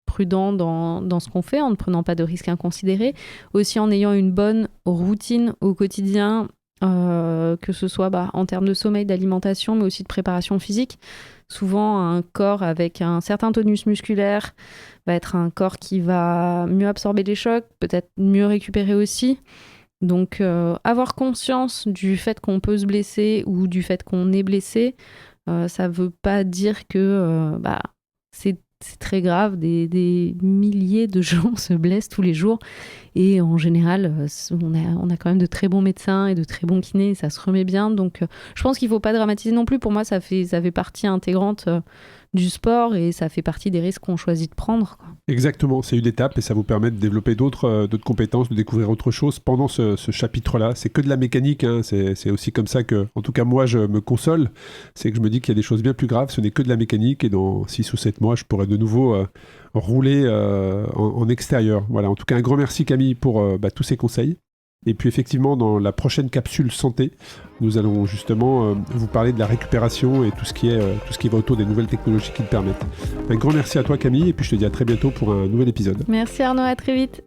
prudent dans ce qu'on fait, en ne prenant pas de risques inconsidérés, aussi en ayant une bonne routine au quotidien, que ce soit en termes de sommeil, d'alimentation, mais aussi de préparation physique. Souvent, un corps avec un certain tonus musculaire va être un corps qui va mieux absorber les chocs, peut-être mieux récupérer aussi. Donc, avoir conscience du fait qu'on peut se blesser ou du fait qu'on est blessé, ça ne veut pas dire que c'est c'est très grave. Des milliers de gens se blessent tous les jours. Et en général, on a quand même de très bons médecins et de très bons kinés. Ça se remet bien. Donc, je pense qu'il ne faut pas dramatiser non plus. Pour moi, ça fait partie intégrante du sport et ça fait partie des risques qu'on choisit de prendre, quoi. Exactement, c'est une étape et ça vous permet de développer d'autres compétences, de découvrir autre chose pendant ce chapitre-là. C'est que de la mécanique, hein. C'est aussi comme ça que, en tout cas moi, je me console. C'est que je me dis qu'il y a des choses bien plus graves, ce n'est que de la mécanique et dans 6 ou 7 mois, je pourrais de nouveau rouler en extérieur. Voilà, en tout cas, un grand merci Camille pour tous ces conseils. Et puis effectivement, dans la prochaine capsule santé, nous allons justement vous parler de la récupération et tout ce qui va autour des nouvelles technologies qui le permettent. Un grand merci à toi Camille et puis je te dis à très bientôt pour un nouvel épisode. Merci Arnaud, à très vite.